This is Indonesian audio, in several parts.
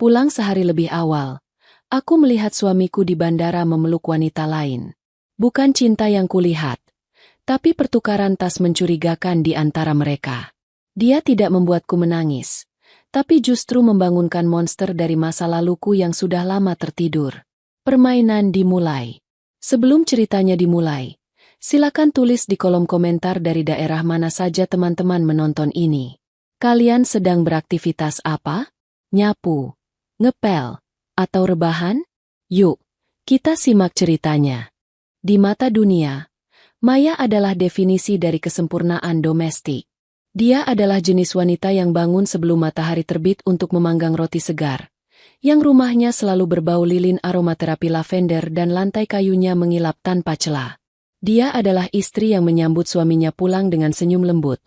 Pulang sehari lebih awal, aku melihat suamiku di bandara memeluk wanita lain. Bukan cinta yang kulihat, tapi pertukaran tas mencurigakan di antara mereka. Dia tidak membuatku menangis, tapi justru membangunkan monster dari masa laluku yang sudah lama tertidur. Permainan dimulai. Sebelum ceritanya dimulai, silakan tulis di kolom komentar dari daerah mana saja teman-teman menonton ini. Kalian sedang beraktivitas apa? Nyapu, ngepel, atau rebahan? Yuk, kita simak ceritanya. Di mata dunia, Maya adalah definisi dari kesempurnaan domestik. Dia adalah jenis wanita yang bangun sebelum matahari terbit untuk memanggang roti segar, yang rumahnya selalu berbau lilin aromaterapi lavender dan lantai kayunya mengilap tanpa celah. Dia adalah istri yang menyambut suaminya pulang dengan senyum lembut,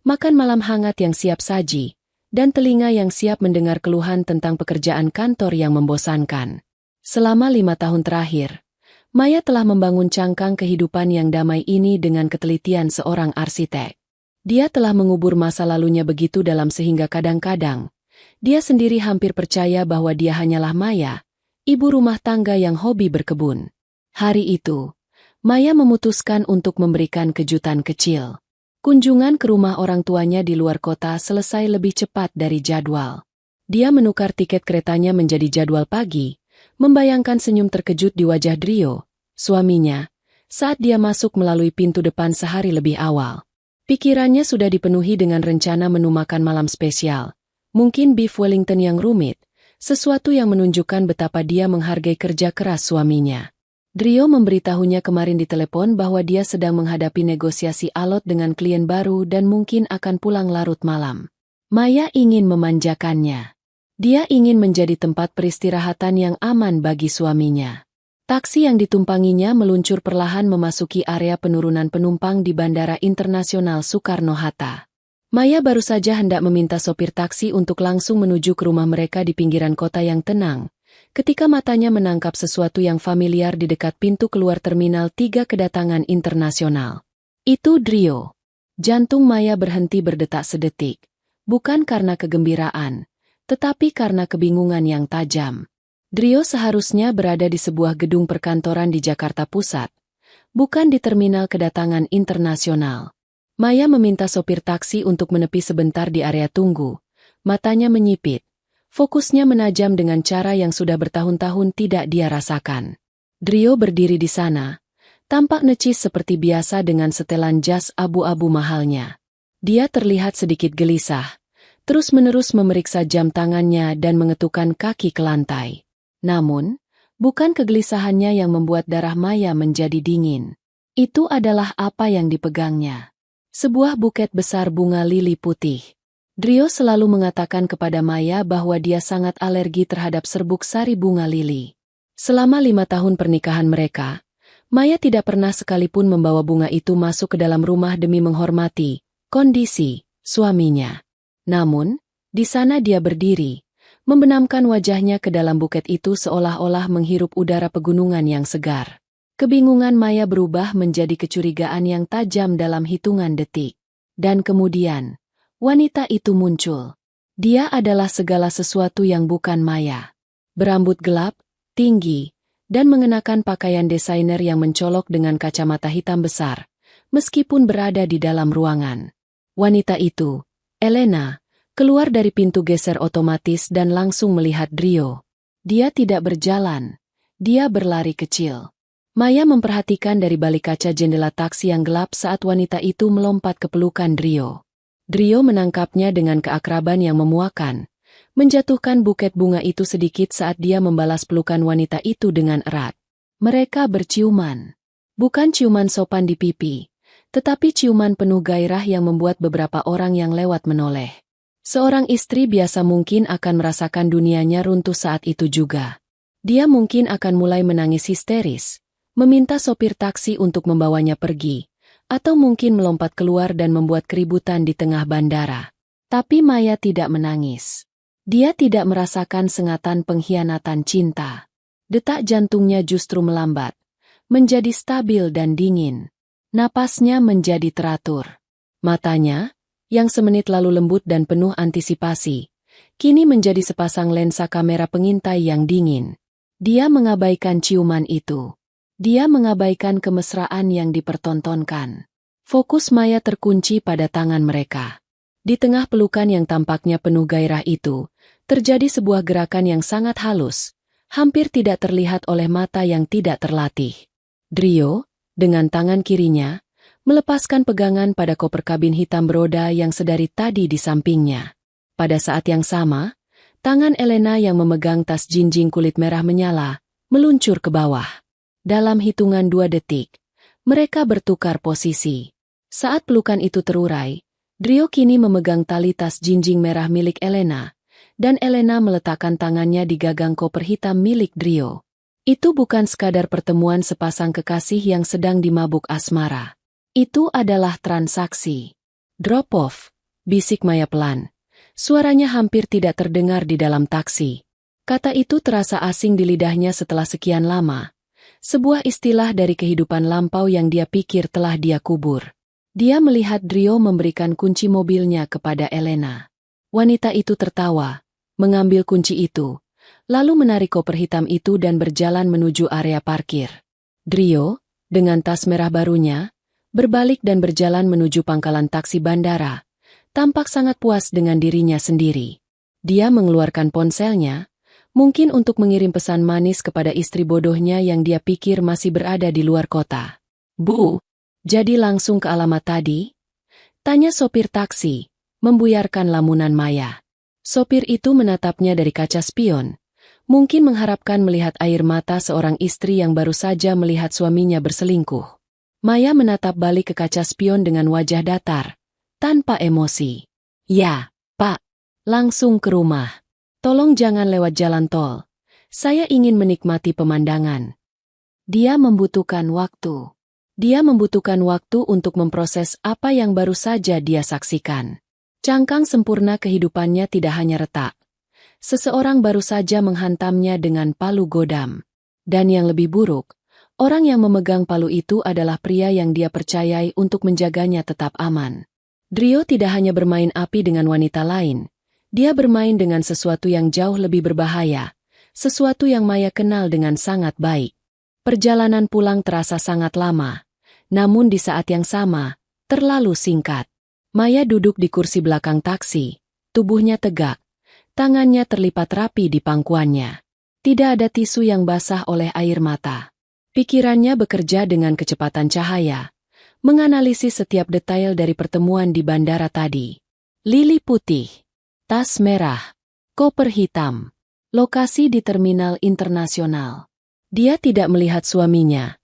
makan malam hangat yang siap saji, dan telinga yang siap mendengar keluhan tentang pekerjaan kantor yang membosankan. Selama 5 tahun terakhir, Maya telah membangun cangkang kehidupan yang damai ini dengan ketelitian seorang arsitek. Dia telah mengubur masa lalunya begitu dalam sehingga kadang-kadang, dia sendiri hampir percaya bahwa dia hanyalah Maya, ibu rumah tangga yang hobi berkebun. Hari itu, Maya memutuskan untuk memberikan kejutan kecil. Kunjungan ke rumah orang tuanya di luar kota selesai lebih cepat dari jadwal. Dia menukar tiket keretanya menjadi jadwal pagi, membayangkan senyum terkejut di wajah Drio, suaminya, saat dia masuk melalui pintu depan sehari lebih awal. Pikirannya sudah dipenuhi dengan rencana menu makan malam spesial. Mungkin beef Wellington yang rumit, sesuatu yang menunjukkan betapa dia menghargai kerja keras suaminya. Drio memberitahunya kemarin di telepon bahwa dia sedang menghadapi negosiasi alot dengan klien baru dan mungkin akan pulang larut malam. Maya ingin memanjakannya. Dia ingin menjadi tempat peristirahatan yang aman bagi suaminya. Taksi yang ditumpanginya meluncur perlahan memasuki area penurunan penumpang di Bandara Internasional Soekarno-Hatta. Maya baru saja hendak meminta sopir taksi untuk langsung menuju ke rumah mereka di pinggiran kota yang tenang, ketika matanya menangkap sesuatu yang familiar di dekat pintu keluar Terminal 3 Kedatangan Internasional. Itu Drio. Jantung Maya berhenti berdetak sedetik, bukan karena kegembiraan, tetapi karena kebingungan yang tajam. Drio seharusnya berada di sebuah gedung perkantoran di Jakarta Pusat, bukan di Terminal Kedatangan Internasional. Maya meminta sopir taksi untuk menepi sebentar di area tunggu. Matanya menyipit, fokusnya menajam dengan cara yang sudah bertahun-tahun tidak dia rasakan. Drio berdiri di sana, tampak necis seperti biasa dengan setelan jas abu-abu mahalnya. Dia terlihat sedikit gelisah, terus-menerus memeriksa jam tangannya dan mengetukkan kaki ke lantai. Namun, bukan kegelisahannya yang membuat darah Maya menjadi dingin. Itu adalah apa yang dipegangnya. Sebuah buket besar bunga lili putih. Drio selalu mengatakan kepada Maya bahwa dia sangat alergi terhadap serbuk sari bunga lili. Selama 5 tahun pernikahan mereka, Maya tidak pernah sekalipun membawa bunga itu masuk ke dalam rumah demi menghormati kondisi suaminya. Namun, di sana dia berdiri, membenamkan wajahnya ke dalam buket itu seolah-olah menghirup udara pegunungan yang segar. Kebingungan Maya berubah menjadi kecurigaan yang tajam dalam hitungan detik. Dan kemudian, wanita itu muncul. Dia adalah segala sesuatu yang bukan Maya. Berambut gelap, tinggi, dan mengenakan pakaian desainer yang mencolok dengan kacamata hitam besar, meskipun berada di dalam ruangan. Wanita itu, Elena, keluar dari pintu geser otomatis dan langsung melihat Drio. Dia tidak berjalan, dia berlari kecil. Maya memperhatikan dari balik kaca jendela taksi yang gelap saat wanita itu melompat ke pelukan Drio. Drio menangkapnya dengan keakraban yang memuakan, menjatuhkan buket bunga itu sedikit saat dia membalas pelukan wanita itu dengan erat. Mereka berciuman. Bukan ciuman sopan di pipi, tetapi ciuman penuh gairah yang membuat beberapa orang yang lewat menoleh. Seorang istri biasa mungkin akan merasakan dunianya runtuh saat itu juga. Dia mungkin akan mulai menangis histeris, meminta sopir taksi untuk membawanya pergi, atau mungkin melompat keluar dan membuat keributan di tengah bandara. Tapi Maya tidak menangis. Dia tidak merasakan sengatan pengkhianatan cinta. Detak jantungnya justru melambat, menjadi stabil dan dingin. Napasnya menjadi teratur. Matanya, yang semenit lalu lembut dan penuh antisipasi, kini menjadi sepasang lensa kamera pengintai yang dingin. Dia mengabaikan ciuman itu. Dia mengabaikan kemesraan yang dipertontonkan. Fokus Maya terkunci pada tangan mereka. Di tengah pelukan yang tampaknya penuh gairah itu, terjadi sebuah gerakan yang sangat halus, hampir tidak terlihat oleh mata yang tidak terlatih. Drio, dengan tangan kirinya, melepaskan pegangan pada koper kabin hitam beroda yang sedari tadi di sampingnya. Pada saat yang sama, tangan Elena yang memegang tas jinjing kulit merah menyala, meluncur ke bawah. Dalam hitungan 2 detik, mereka bertukar posisi. Saat pelukan itu terurai, Drio kini memegang tali tas jinjing merah milik Elena, dan Elena meletakkan tangannya di gagang koper hitam milik Drio. Itu bukan sekadar pertemuan sepasang kekasih yang sedang dimabuk asmara. Itu adalah transaksi. Drop off, bisik Maya pelan. Suaranya hampir tidak terdengar di dalam taksi. Kata itu terasa asing di lidahnya setelah sekian lama. Sebuah istilah dari kehidupan lampau yang dia pikir telah dia kubur. Dia melihat Drio memberikan kunci mobilnya kepada Elena. Wanita itu tertawa, mengambil kunci itu, lalu menarik koper hitam itu dan berjalan menuju area parkir. Drio, dengan tas merah barunya, berbalik dan berjalan menuju pangkalan taksi bandara, tampak sangat puas dengan dirinya sendiri. Dia mengeluarkan ponselnya, mungkin untuk mengirim pesan manis kepada istri bodohnya yang dia pikir masih berada di luar kota. Bu, jadi langsung ke alamat tadi? Tanya sopir taksi, membuyarkan lamunan Maya. Sopir itu menatapnya dari kaca spion, mungkin mengharapkan melihat air mata seorang istri yang baru saja melihat suaminya berselingkuh. Maya menatap balik ke kaca spion dengan wajah datar, tanpa emosi. Ya, Pak, langsung ke rumah. Tolong jangan lewat jalan tol. Saya ingin menikmati pemandangan. Dia membutuhkan waktu. Dia membutuhkan waktu untuk memproses apa yang baru saja dia saksikan. Cangkang sempurna kehidupannya tidak hanya retak. Seseorang baru saja menghantamnya dengan palu godam. Dan yang lebih buruk, orang yang memegang palu itu adalah pria yang dia percayai untuk menjaganya tetap aman. Drio tidak hanya bermain api dengan wanita lain, dia bermain dengan sesuatu yang jauh lebih berbahaya, sesuatu yang Maya kenal dengan sangat baik. Perjalanan pulang terasa sangat lama. Namun di saat yang sama, terlalu singkat. Maya duduk di kursi belakang taksi, tubuhnya tegak, tangannya terlipat rapi di pangkuannya. Tidak ada tisu yang basah oleh air mata. Pikirannya bekerja dengan kecepatan cahaya, menganalisis setiap detail dari pertemuan di bandara tadi. Lili putih, tas merah, koper hitam, lokasi di terminal internasional. Dia tidak melihat suaminya.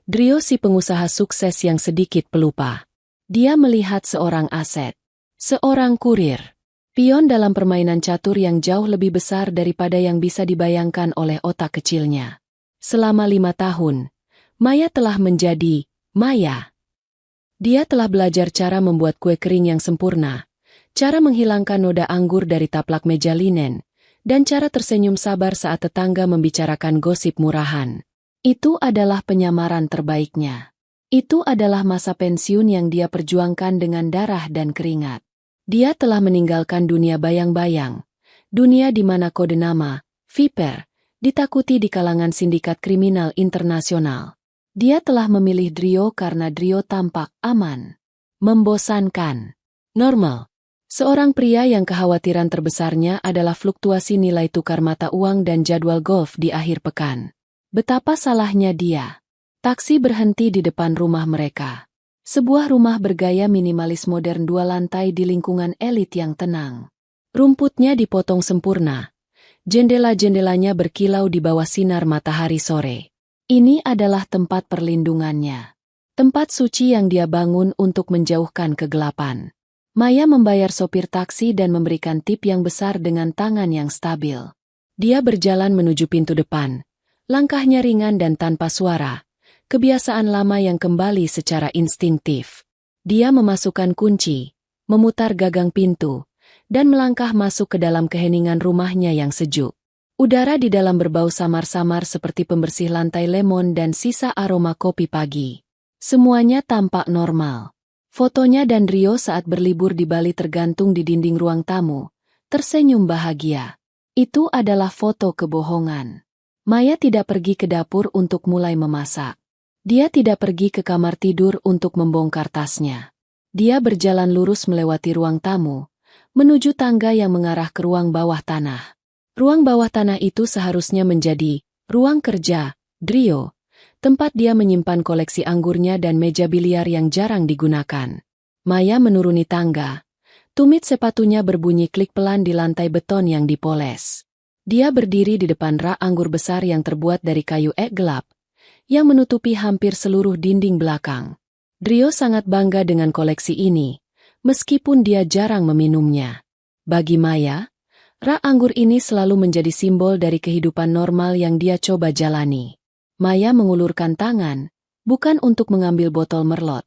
Drio si pengusaha sukses yang sedikit pelupa. Dia melihat seorang aset. Seorang kurir. Pion dalam permainan catur yang jauh lebih besar daripada yang bisa dibayangkan oleh otak kecilnya. Selama 5 tahun, Maya telah menjadi Maya. Dia telah belajar cara membuat kue kering yang sempurna, cara menghilangkan noda anggur dari taplak meja linen, dan cara tersenyum sabar saat tetangga membicarakan gosip murahan. Itu adalah penyamaran terbaiknya. Itu adalah masa pensiun yang dia perjuangkan dengan darah dan keringat. Dia telah meninggalkan dunia bayang-bayang, dunia di mana kode nama, Viper, ditakuti di kalangan sindikat kriminal internasional. Dia telah memilih Drio karena Drio tampak aman, membosankan, normal. Seorang pria yang kekhawatiran terbesarnya adalah fluktuasi nilai tukar mata uang dan jadwal golf di akhir pekan. Betapa salahnya dia. Taksi berhenti di depan rumah mereka. Sebuah rumah bergaya minimalis modern 2 lantai di lingkungan elit yang tenang. Rumputnya dipotong sempurna. Jendela-jendelanya berkilau di bawah sinar matahari sore. Ini adalah tempat perlindungannya. Tempat suci yang dia bangun untuk menjauhkan kegelapan. Maya membayar sopir taksi dan memberikan tip yang besar dengan tangan yang stabil. Dia berjalan menuju pintu depan. Langkahnya ringan dan tanpa suara, kebiasaan lama yang kembali secara instingtif. Dia memasukkan kunci, memutar gagang pintu, dan melangkah masuk ke dalam keheningan rumahnya yang sejuk. Udara di dalam berbau samar-samar seperti pembersih lantai lemon dan sisa aroma kopi pagi. Semuanya tampak normal. Fotonya dan Rio saat berlibur di Bali tergantung di dinding ruang tamu, tersenyum bahagia. Itu adalah foto kebohongan. Maya tidak pergi ke dapur untuk mulai memasak. Dia tidak pergi ke kamar tidur untuk membongkar tasnya. Dia berjalan lurus melewati ruang tamu, menuju tangga yang mengarah ke ruang bawah tanah. Ruang bawah tanah itu seharusnya menjadi ruang kerja Drio, tempat dia menyimpan koleksi anggurnya dan meja biliar yang jarang digunakan. Maya menuruni tangga. Tumit sepatunya berbunyi klik pelan di lantai beton yang dipoles. Dia berdiri di depan rak anggur besar yang terbuat dari kayu ek gelap, yang menutupi hampir seluruh dinding belakang. Drio sangat bangga dengan koleksi ini, meskipun dia jarang meminumnya. Bagi Maya, rak anggur ini selalu menjadi simbol dari kehidupan normal yang dia coba jalani. Maya mengulurkan tangan, bukan untuk mengambil botol merlot,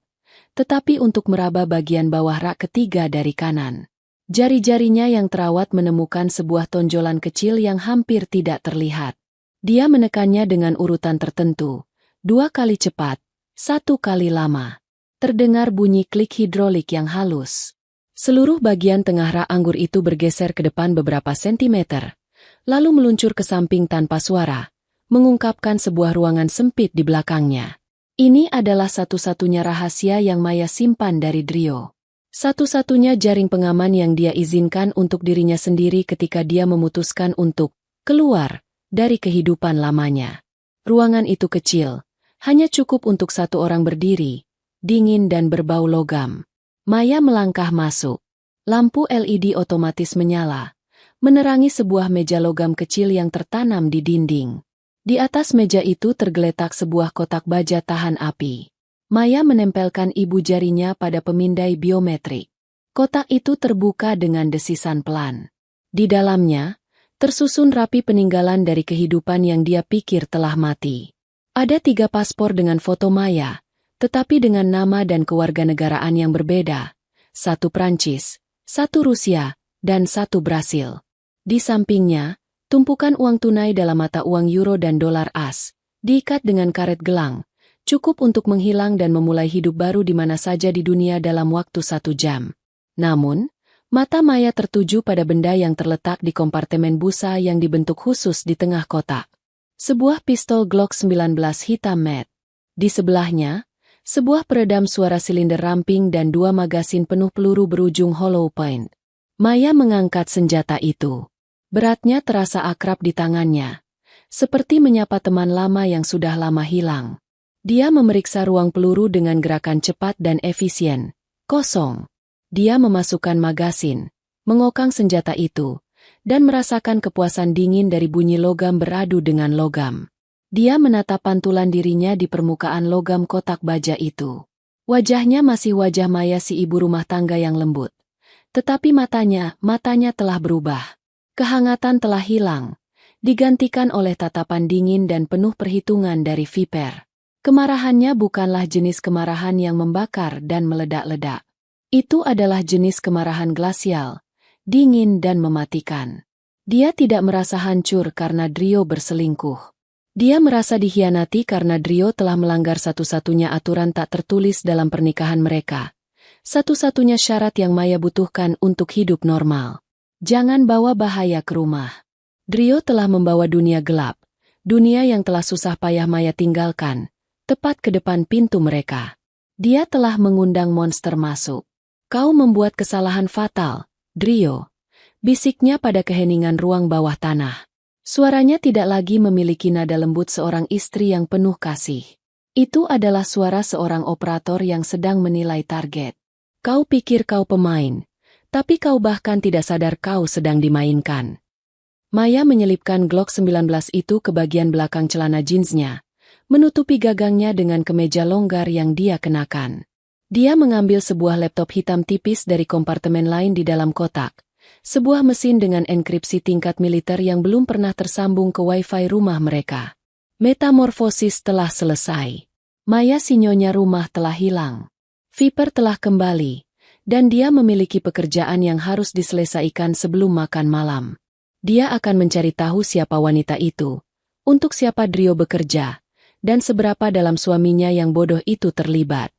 tetapi untuk meraba bagian bawah rak ketiga dari kanan. Jari-jarinya yang terawat menemukan sebuah tonjolan kecil yang hampir tidak terlihat. Dia menekannya dengan urutan tertentu. 2 kali cepat, 1 kali lama. Terdengar bunyi klik hidrolik yang halus. Seluruh bagian tengah rak anggur itu bergeser ke depan beberapa sentimeter, lalu meluncur ke samping tanpa suara, mengungkapkan sebuah ruangan sempit di belakangnya. Ini adalah satu-satunya rahasia yang Maya simpan dari Drio. Satu-satunya jaring pengaman yang dia izinkan untuk dirinya sendiri ketika dia memutuskan untuk keluar dari kehidupan lamanya. Ruangan itu kecil, hanya cukup untuk 1 orang berdiri, dingin dan berbau logam. Maya melangkah masuk. Lampu LED otomatis menyala, menerangi sebuah meja logam kecil yang tertanam di dinding. Di atas meja itu tergeletak sebuah kotak baja tahan api. Maya menempelkan ibu jarinya pada pemindai biometrik. Kotak itu terbuka dengan desisan pelan. Di dalamnya, tersusun rapi peninggalan dari kehidupan yang dia pikir telah mati. Ada 3 paspor dengan foto Maya, tetapi dengan nama dan kewarganegaraan yang berbeda. 1 Prancis, 1 Rusia, dan 1 Brasil. Di sampingnya, tumpukan uang tunai dalam mata uang euro dan dolar as, diikat dengan karet gelang, cukup untuk menghilang dan memulai hidup baru di mana saja di dunia dalam waktu 1 jam. Namun, mata Maya tertuju pada benda yang terletak di kompartemen busa yang dibentuk khusus di tengah kotak. Sebuah pistol Glock 19 hitam matte. Di sebelahnya, sebuah peredam suara silinder ramping dan 2 magasin penuh peluru berujung hollow point. Maya mengangkat senjata itu. Beratnya terasa akrab di tangannya, seperti menyapa teman lama yang sudah lama hilang. Dia memeriksa ruang peluru dengan gerakan cepat dan efisien. Kosong. Dia memasukkan magasin, mengokang senjata itu, dan merasakan kepuasan dingin dari bunyi logam beradu dengan logam. Dia menatap pantulan dirinya di permukaan logam kotak baja itu. Wajahnya masih wajah Maya si ibu rumah tangga yang lembut. Tetapi matanya telah berubah. Kehangatan telah hilang, digantikan oleh tatapan dingin dan penuh perhitungan dari Viper. Kemarahannya bukanlah jenis kemarahan yang membakar dan meledak-ledak. Itu adalah jenis kemarahan glasial, dingin dan mematikan. Dia tidak merasa hancur karena Drio berselingkuh. Dia merasa dikhianati karena Drio telah melanggar satu-satunya aturan tak tertulis dalam pernikahan mereka. Satu-satunya syarat yang Maya butuhkan untuk hidup normal. Jangan bawa bahaya ke rumah. Drio telah membawa dunia gelap, dunia yang telah susah payah Maya tinggalkan, tepat ke depan pintu mereka. Dia telah mengundang monster masuk. Kau membuat kesalahan fatal, Drio, bisiknya pada keheningan ruang bawah tanah. Suaranya tidak lagi memiliki nada lembut seorang istri yang penuh kasih. Itu adalah suara seorang operator yang sedang menilai target. Kau pikir kau pemain, tapi kau bahkan tidak sadar kau sedang dimainkan. Maya menyelipkan Glock 19 itu ke bagian belakang celana jeansnya, menutupi gagangnya dengan kemeja longgar yang dia kenakan. Dia mengambil sebuah laptop hitam tipis dari kompartemen lain di dalam kotak. Sebuah mesin dengan enkripsi tingkat militer yang belum pernah tersambung ke wifi rumah mereka. Metamorfosis telah selesai. Maya sinyonya rumah telah hilang. Viper telah kembali, dan dia memiliki pekerjaan yang harus diselesaikan sebelum makan malam. Dia akan mencari tahu siapa wanita itu, untuk siapa Drio bekerja, dan seberapa dalam suaminya yang bodoh itu terlibat.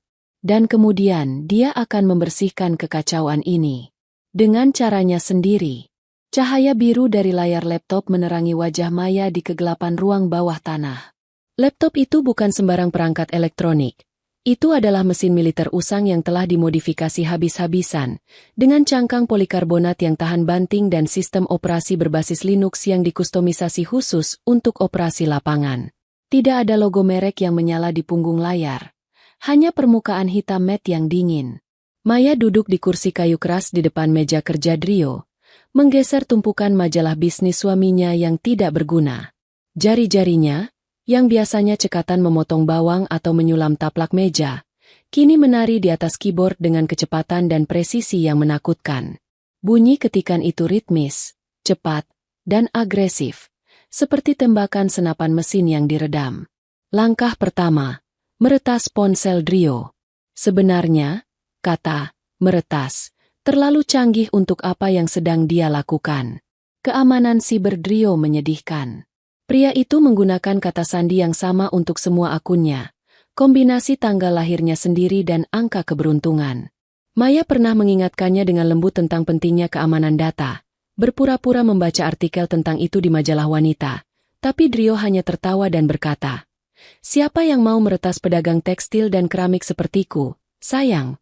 Dan kemudian dia akan membersihkan kekacauan ini. Dengan caranya sendiri. Cahaya biru dari layar laptop menerangi wajah Maya di kegelapan ruang bawah tanah. Laptop itu bukan sembarang perangkat elektronik. Itu adalah mesin militer usang yang telah dimodifikasi habis-habisan, dengan cangkang polikarbonat yang tahan banting dan sistem operasi berbasis Linux yang dikustomisasi khusus untuk operasi lapangan. Tidak ada logo merek yang menyala di punggung layar. Hanya permukaan hitam matte yang dingin. Maya duduk di kursi kayu keras di depan meja kerja Drio, menggeser tumpukan majalah bisnis suaminya yang tidak berguna. Jari-jarinya, yang biasanya cekatan memotong bawang atau menyulam taplak meja, kini menari di atas keyboard dengan kecepatan dan presisi yang menakutkan. Bunyi ketikan itu ritmis, cepat, dan agresif, seperti tembakan senapan mesin yang diredam. Langkah pertama, meretas ponsel Drio. Sebenarnya, kata meretas terlalu canggih untuk apa yang sedang dia lakukan. Keamanan siber Drio menyedihkan. Pria itu menggunakan kata sandi yang sama untuk semua akunnya, kombinasi tanggal lahirnya sendiri dan angka keberuntungan. Maya pernah mengingatkannya dengan lembut tentang pentingnya keamanan data, berpura-pura membaca artikel tentang itu di majalah wanita, tapi Drio hanya tertawa dan berkata, "Siapa yang mau meretas pedagang tekstil dan keramik sepertiku, sayang?"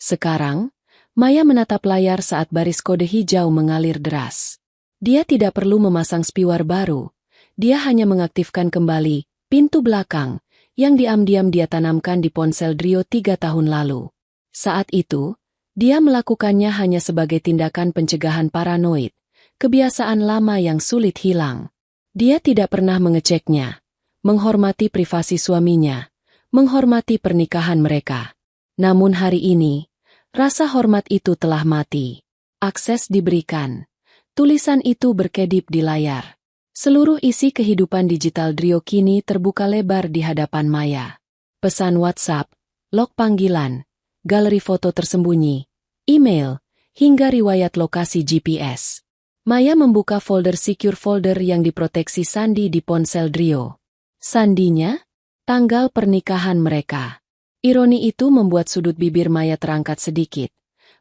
Sekarang, Maya menatap layar saat baris kode hijau mengalir deras. Dia tidak perlu memasang spiwar baru. Dia hanya mengaktifkan kembali pintu belakang yang diam-diam dia tanamkan di ponsel Drio 3 tahun lalu. Saat itu, dia melakukannya hanya sebagai tindakan pencegahan paranoid, kebiasaan lama yang sulit hilang. Dia tidak pernah mengeceknya, menghormati privasi suaminya, menghormati pernikahan mereka. Namun hari ini, rasa hormat itu telah mati. Akses diberikan. Tulisan itu berkedip di layar. Seluruh isi kehidupan digital Drio kini terbuka lebar di hadapan Maya. Pesan WhatsApp, log panggilan, galeri foto tersembunyi, email, hingga riwayat lokasi GPS. Maya membuka folder secure folder yang diproteksi sandi di ponsel Drio. Sandinya? Tanggal pernikahan mereka. Ironi itu membuat sudut bibir Maya terangkat sedikit,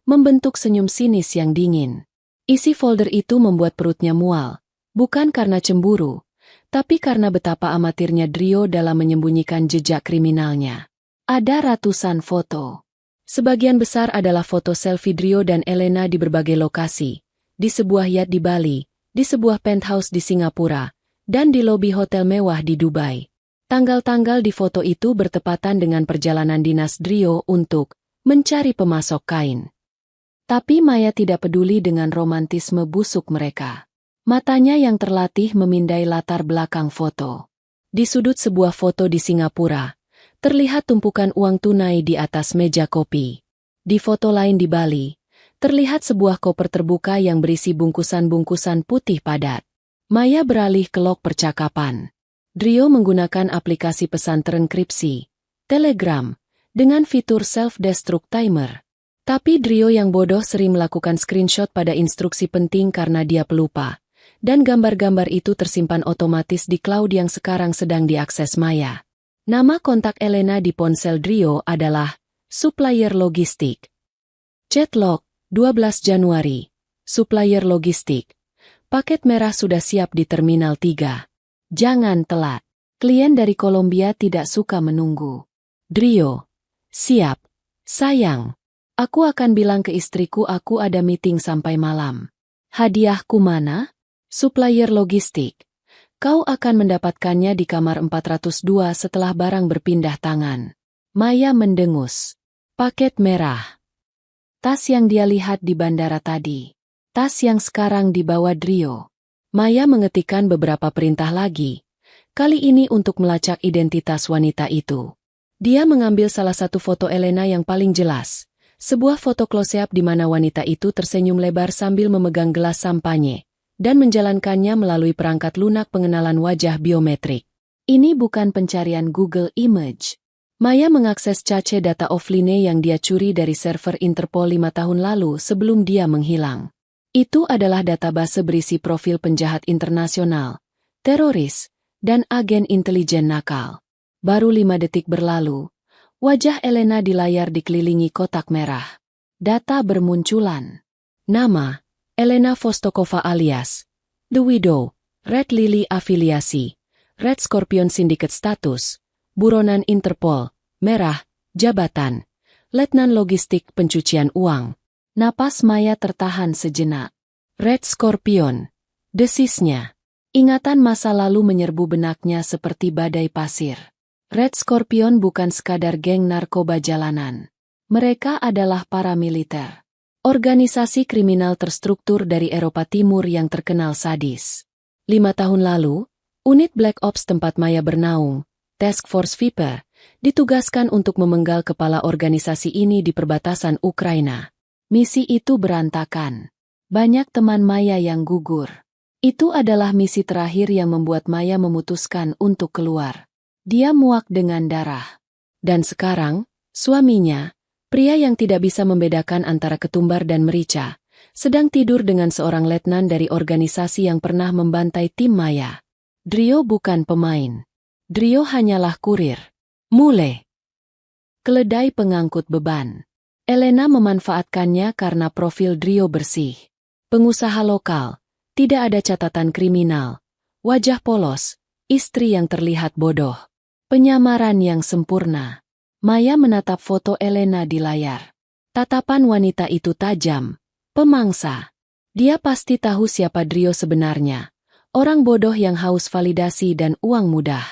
membentuk senyum sinis yang dingin. Isi folder itu membuat perutnya mual. Bukan karena cemburu, tapi karena betapa amatirnya Drio dalam menyembunyikan jejak kriminalnya. Ada ratusan foto. Sebagian besar adalah foto selfie Drio dan Elena di berbagai lokasi, di sebuah yacht di Bali, di sebuah penthouse di Singapura, dan di lobi hotel mewah di Dubai. Tanggal-tanggal di foto itu bertepatan dengan perjalanan dinas Drio untuk mencari pemasok kain. Tapi Maya tidak peduli dengan romantisme busuk mereka. Matanya yang terlatih memindai latar belakang foto. Di sudut sebuah foto di Singapura, terlihat tumpukan uang tunai di atas meja kopi. Di foto lain di Bali, terlihat sebuah koper terbuka yang berisi bungkusan-bungkusan putih padat. Maya beralih ke log percakapan. Drio menggunakan aplikasi pesan terenkripsi, Telegram, dengan fitur self-destruct timer. Tapi Drio yang bodoh sering melakukan screenshot pada instruksi penting karena dia pelupa. Dan gambar-gambar itu tersimpan otomatis di cloud yang sekarang sedang diakses Maya. Nama kontak Elena di ponsel Drio adalah supplier logistik. Chatlog, 12 Januari. Supplier logistik. Paket merah sudah siap di Terminal 3. Jangan telat. Klien dari Kolombia tidak suka menunggu. Drio. Siap. Sayang. Aku akan bilang ke istriku aku ada meeting sampai malam. Hadiahku mana? Supplier logistik. Kau akan mendapatkannya di kamar 402 setelah barang berpindah tangan. Maya mendengus. Paket merah. Tas yang dia lihat di bandara tadi. Tas yang sekarang dibawa Drio. Maya mengetikkan beberapa perintah lagi. Kali ini untuk melacak identitas wanita itu. Dia mengambil salah satu foto Elena yang paling jelas. Sebuah foto close-up di mana wanita itu tersenyum lebar sambil memegang gelas sampanye dan menjalankannya melalui perangkat lunak pengenalan wajah biometrik. Ini bukan pencarian Google Image. Maya mengakses cache data offline yang dia curi dari server Interpol 5 tahun lalu sebelum dia menghilang. Itu adalah database berisi profil penjahat internasional, teroris, dan agen intelijen nakal. Baru 5 detik berlalu, wajah Elena di layar dikelilingi kotak merah. Data bermunculan. Nama, Elena Vostokova alias The Widow, Red Lily afiliasi, Red Scorpion Syndicate status, buronan Interpol, merah, jabatan, letnan logistik pencucian uang. Napas Maya tertahan sejenak. Red Scorpion, desisnya. Ingatan masa lalu menyerbu benaknya seperti badai pasir. Red Scorpion bukan sekadar geng narkoba jalanan. Mereka adalah paramiliter. Organisasi kriminal terstruktur dari Eropa Timur yang terkenal sadis. 5 tahun lalu, unit Black Ops tempat Maya bernaung, Task Force Viper, ditugaskan untuk memenggal kepala organisasi ini di perbatasan Ukraina. Misi itu berantakan. Banyak teman Maya yang gugur. Itu adalah misi terakhir yang membuat Maya memutuskan untuk keluar. Dia muak dengan darah. Dan sekarang, suaminya, pria yang tidak bisa membedakan antara ketumbar dan merica, sedang tidur dengan seorang letnan dari organisasi yang pernah membantai tim Maya. Drio bukan pemain. Drio hanyalah kurir. Mule. Keledai pengangkut beban. Elena memanfaatkannya karena profil Drio bersih. Pengusaha lokal, tidak ada catatan kriminal, wajah polos, istri yang terlihat bodoh. Penyamaran yang sempurna. Maya menatap foto Elena di layar. Tatapan wanita itu tajam, pemangsa. Dia pasti tahu siapa Drio sebenarnya. Orang bodoh yang haus validasi dan uang mudah.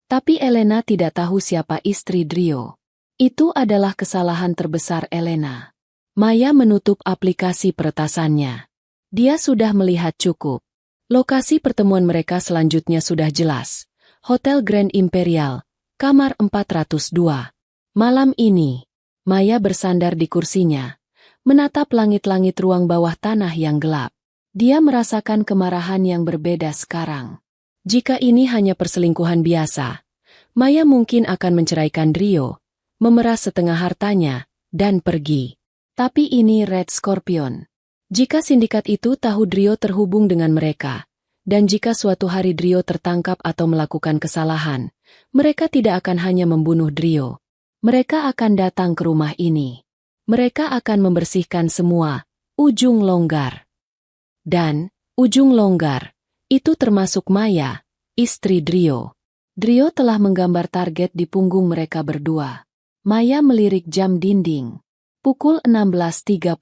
Tapi Elena tidak tahu siapa istri Drio. Itu adalah kesalahan terbesar Elena. Maya menutup aplikasi peretasannya. Dia sudah melihat cukup. Lokasi pertemuan mereka selanjutnya sudah jelas. Hotel Grand Imperial, kamar 402. Malam ini, Maya bersandar di kursinya, menatap langit-langit ruang bawah tanah yang gelap. Dia merasakan kemarahan yang berbeda sekarang. Jika ini hanya perselingkuhan biasa, Maya mungkin akan menceraikan Drio, memeras setengah hartanya, dan pergi. Tapi ini Red Scorpion. Jika sindikat itu tahu Drio terhubung dengan mereka, dan jika suatu hari Drio tertangkap atau melakukan kesalahan, mereka tidak akan hanya membunuh Drio. Mereka akan datang ke rumah ini. Mereka akan membersihkan semua, ujung longgar. Dan, ujung longgar, itu termasuk Maya, istri Drio. Drio telah menggambar target di punggung mereka berdua. Maya melirik jam dinding. Pukul 16.30.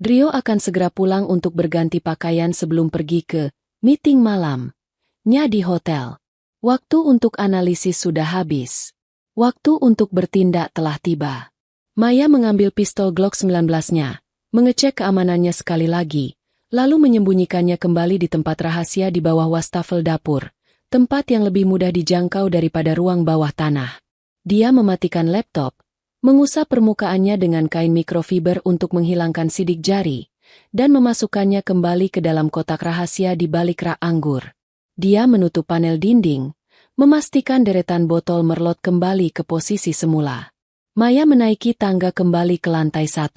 Drio akan segera pulang untuk berganti pakaian sebelum pergi ke meeting malamnya di hotel. Waktu untuk analisis sudah habis. Waktu untuk bertindak telah tiba. Maya mengambil pistol Glock 19-nya, mengecek keamanannya sekali lagi, lalu menyembunyikannya kembali di tempat rahasia di bawah wastafel dapur, tempat yang lebih mudah dijangkau daripada ruang bawah tanah. Dia mematikan laptop, mengusap permukaannya dengan kain mikrofiber untuk menghilangkan sidik jari, dan memasukkannya kembali ke dalam kotak rahasia di balik rak anggur. Dia menutup panel dinding, memastikan deretan botol merlot kembali ke posisi semula. Maya menaiki tangga kembali ke lantai 1.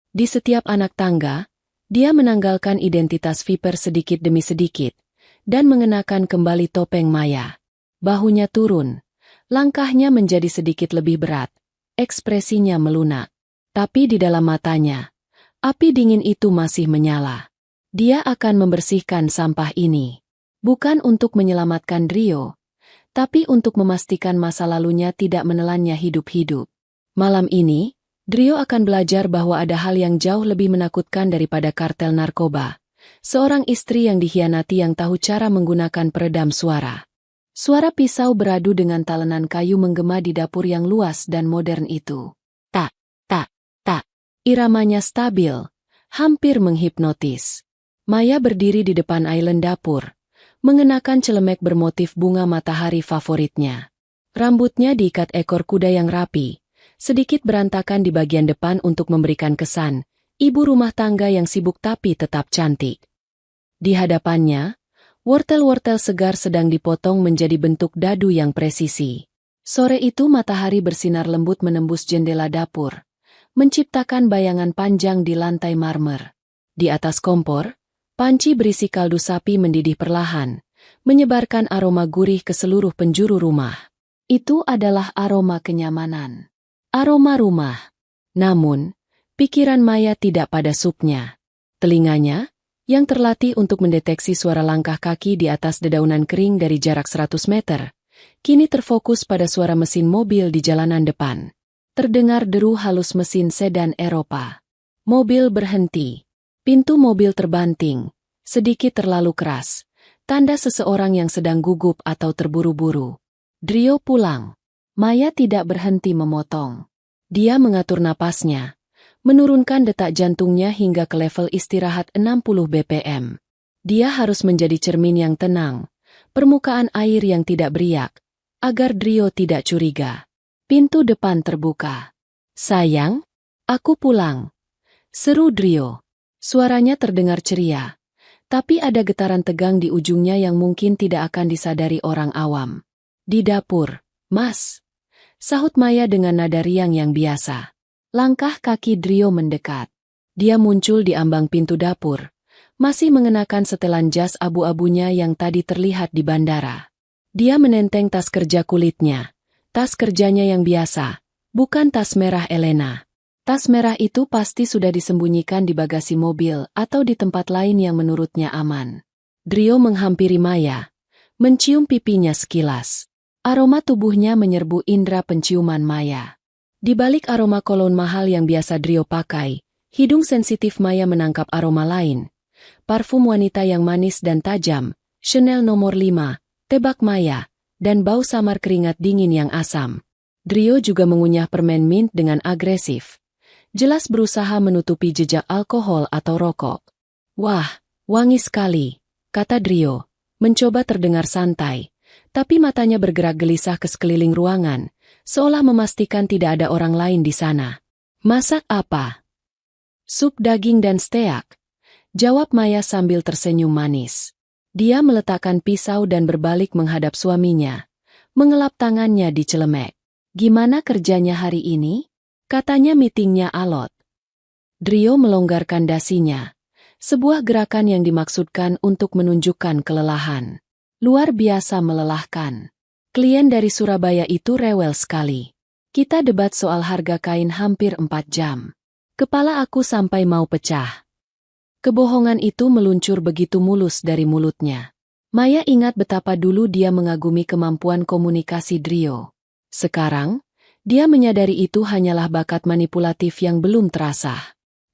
Di setiap anak tangga, dia menanggalkan identitas Viper sedikit demi sedikit, dan mengenakan kembali topeng Maya. Bahunya turun, langkahnya menjadi sedikit lebih berat, ekspresinya melunak. Tapi di dalam matanya, api dingin itu masih menyala. Dia akan membersihkan sampah ini. Bukan untuk menyelamatkan Drio, tapi untuk memastikan masa lalunya tidak menelannya hidup-hidup. Malam ini, Drio akan belajar bahwa ada hal yang jauh lebih menakutkan daripada kartel narkoba. Seorang istri yang dikhianati yang tahu cara menggunakan peredam suara. Suara pisau beradu dengan talenan kayu menggema di dapur yang luas dan modern itu. Tak, tak, tak. Iramanya stabil, hampir menghipnotis. Maya berdiri di depan island dapur, mengenakan celemek bermotif bunga matahari favoritnya. Rambutnya diikat ekor kuda yang rapi, sedikit berantakan di bagian depan untuk memberikan kesan, ibu rumah tangga yang sibuk tapi tetap cantik. Di hadapannya, wortel-wortel segar sedang dipotong menjadi bentuk dadu yang presisi. Sore itu matahari bersinar lembut menembus jendela dapur, menciptakan bayangan panjang di lantai marmer. Di atas kompor, panci berisi kaldu sapi mendidih perlahan, menyebarkan aroma gurih ke seluruh penjuru rumah. Itu adalah aroma kenyamanan. Aroma rumah. Namun, pikiran Maya tidak pada supnya. Telinganya, yang terlatih untuk mendeteksi suara langkah kaki di atas dedaunan kering dari jarak 100 meter, kini terfokus pada suara mesin mobil di jalanan depan. Terdengar deru halus mesin sedan Eropa. Mobil berhenti. Pintu mobil terbanting, sedikit terlalu keras. Tanda seseorang yang sedang gugup atau terburu-buru. Drio pulang. Maya tidak berhenti memotong. Dia mengatur napasnya, menurunkan detak jantungnya hingga ke level istirahat 60 bpm. Dia harus menjadi cermin yang tenang, permukaan air yang tidak beriak, agar Drio tidak curiga. Pintu depan terbuka. "Sayang, aku pulang," seru Drio. Suaranya terdengar ceria, tapi ada getaran tegang di ujungnya yang mungkin tidak akan disadari orang awam. "Di dapur, Mas," sahut Maya dengan nada riang yang biasa. Langkah kaki Drio mendekat. Dia muncul di ambang pintu dapur, masih mengenakan setelan jas abu-abunya yang tadi terlihat di bandara. Dia menenteng tas kerja kulitnya. Tas kerjanya yang biasa, bukan tas merah Elena. Tas merah itu pasti sudah disembunyikan di bagasi mobil atau di tempat lain yang menurutnya aman. Drio menghampiri Maya, mencium pipinya sekilas. Aroma tubuhnya menyerbu indera penciuman Maya. Di balik aroma kolon mahal yang biasa Drio pakai, hidung sensitif Maya menangkap aroma lain. Parfum wanita yang manis dan tajam, Chanel nomor 5, tebak Maya, dan bau samar keringat dingin yang asam. Drio juga mengunyah permen mint dengan agresif. Jelas berusaha menutupi jejak alkohol atau rokok. "Wah, wangi sekali," kata Drio, mencoba terdengar santai, tapi matanya bergerak gelisah ke sekeliling ruangan, seolah memastikan tidak ada orang lain di sana. "Masak apa?" "Sup daging dan steak," jawab Maya sambil tersenyum manis. Dia meletakkan pisau dan berbalik menghadap suaminya, mengelap tangannya di celemek. "Gimana kerjanya hari ini?" katanya meetingnya alot. Drio melonggarkan dasinya, sebuah gerakan yang dimaksudkan untuk menunjukkan kelelahan. "Luar biasa melelahkan. Klien dari Surabaya itu rewel sekali. Kita debat soal harga kain hampir 4 jam. Kepala aku sampai mau pecah." Kebohongan itu meluncur begitu mulus dari mulutnya. Maya ingat betapa dulu dia mengagumi kemampuan komunikasi Drio. Sekarang, dia menyadari itu hanyalah bakat manipulatif yang belum terasah.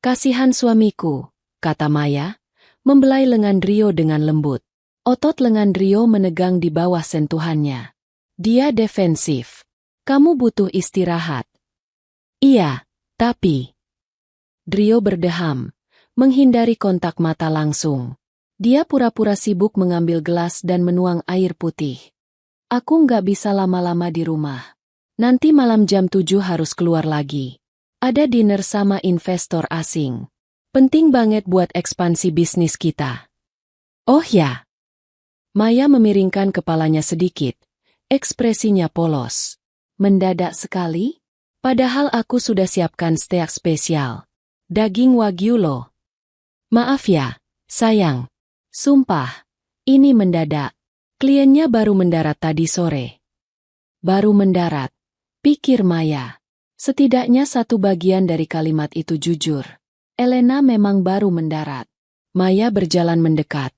"Kasihan suamiku," kata Maya, membelai lengan Drio dengan lembut. Otot lengan Drio menegang di bawah sentuhannya. Dia defensif. "Kamu butuh istirahat." "Iya, tapi..." Drio berdeham, menghindari kontak mata langsung. Dia pura-pura sibuk mengambil gelas dan menuang air putih. "Aku nggak bisa lama-lama di rumah. Nanti malam jam 7 harus keluar lagi. Ada dinner sama investor asing. Penting banget buat ekspansi bisnis kita." "Oh ya." Maya memiringkan kepalanya sedikit. Ekspresinya polos. "Mendadak sekali? Padahal aku sudah siapkan steak spesial. Daging wagyu loh." "Maaf ya, sayang. Sumpah, ini mendadak. Kliennya baru mendarat tadi sore." "Baru mendarat," pikir Maya. Setidaknya satu bagian dari kalimat itu jujur. Elena memang baru mendarat. Maya berjalan mendekat,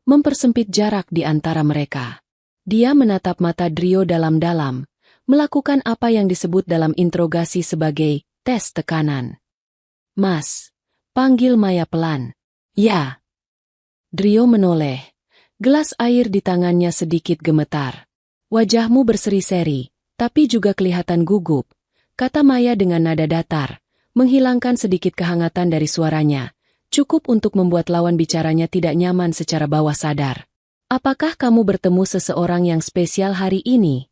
mempersempit jarak di antara mereka. Dia menatap mata Drio dalam-dalam, melakukan apa yang disebut dalam interogasi sebagai tes tekanan. "Mas," panggil Maya pelan. "Ya." Drio menoleh. Gelas air di tangannya sedikit gemetar. "Wajahmu berseri-seri, tapi juga kelihatan gugup," kata Maya dengan nada datar, menghilangkan sedikit kehangatan dari suaranya, cukup untuk membuat lawan bicaranya tidak nyaman secara bawah sadar. "Apakah kamu bertemu seseorang yang spesial hari ini?"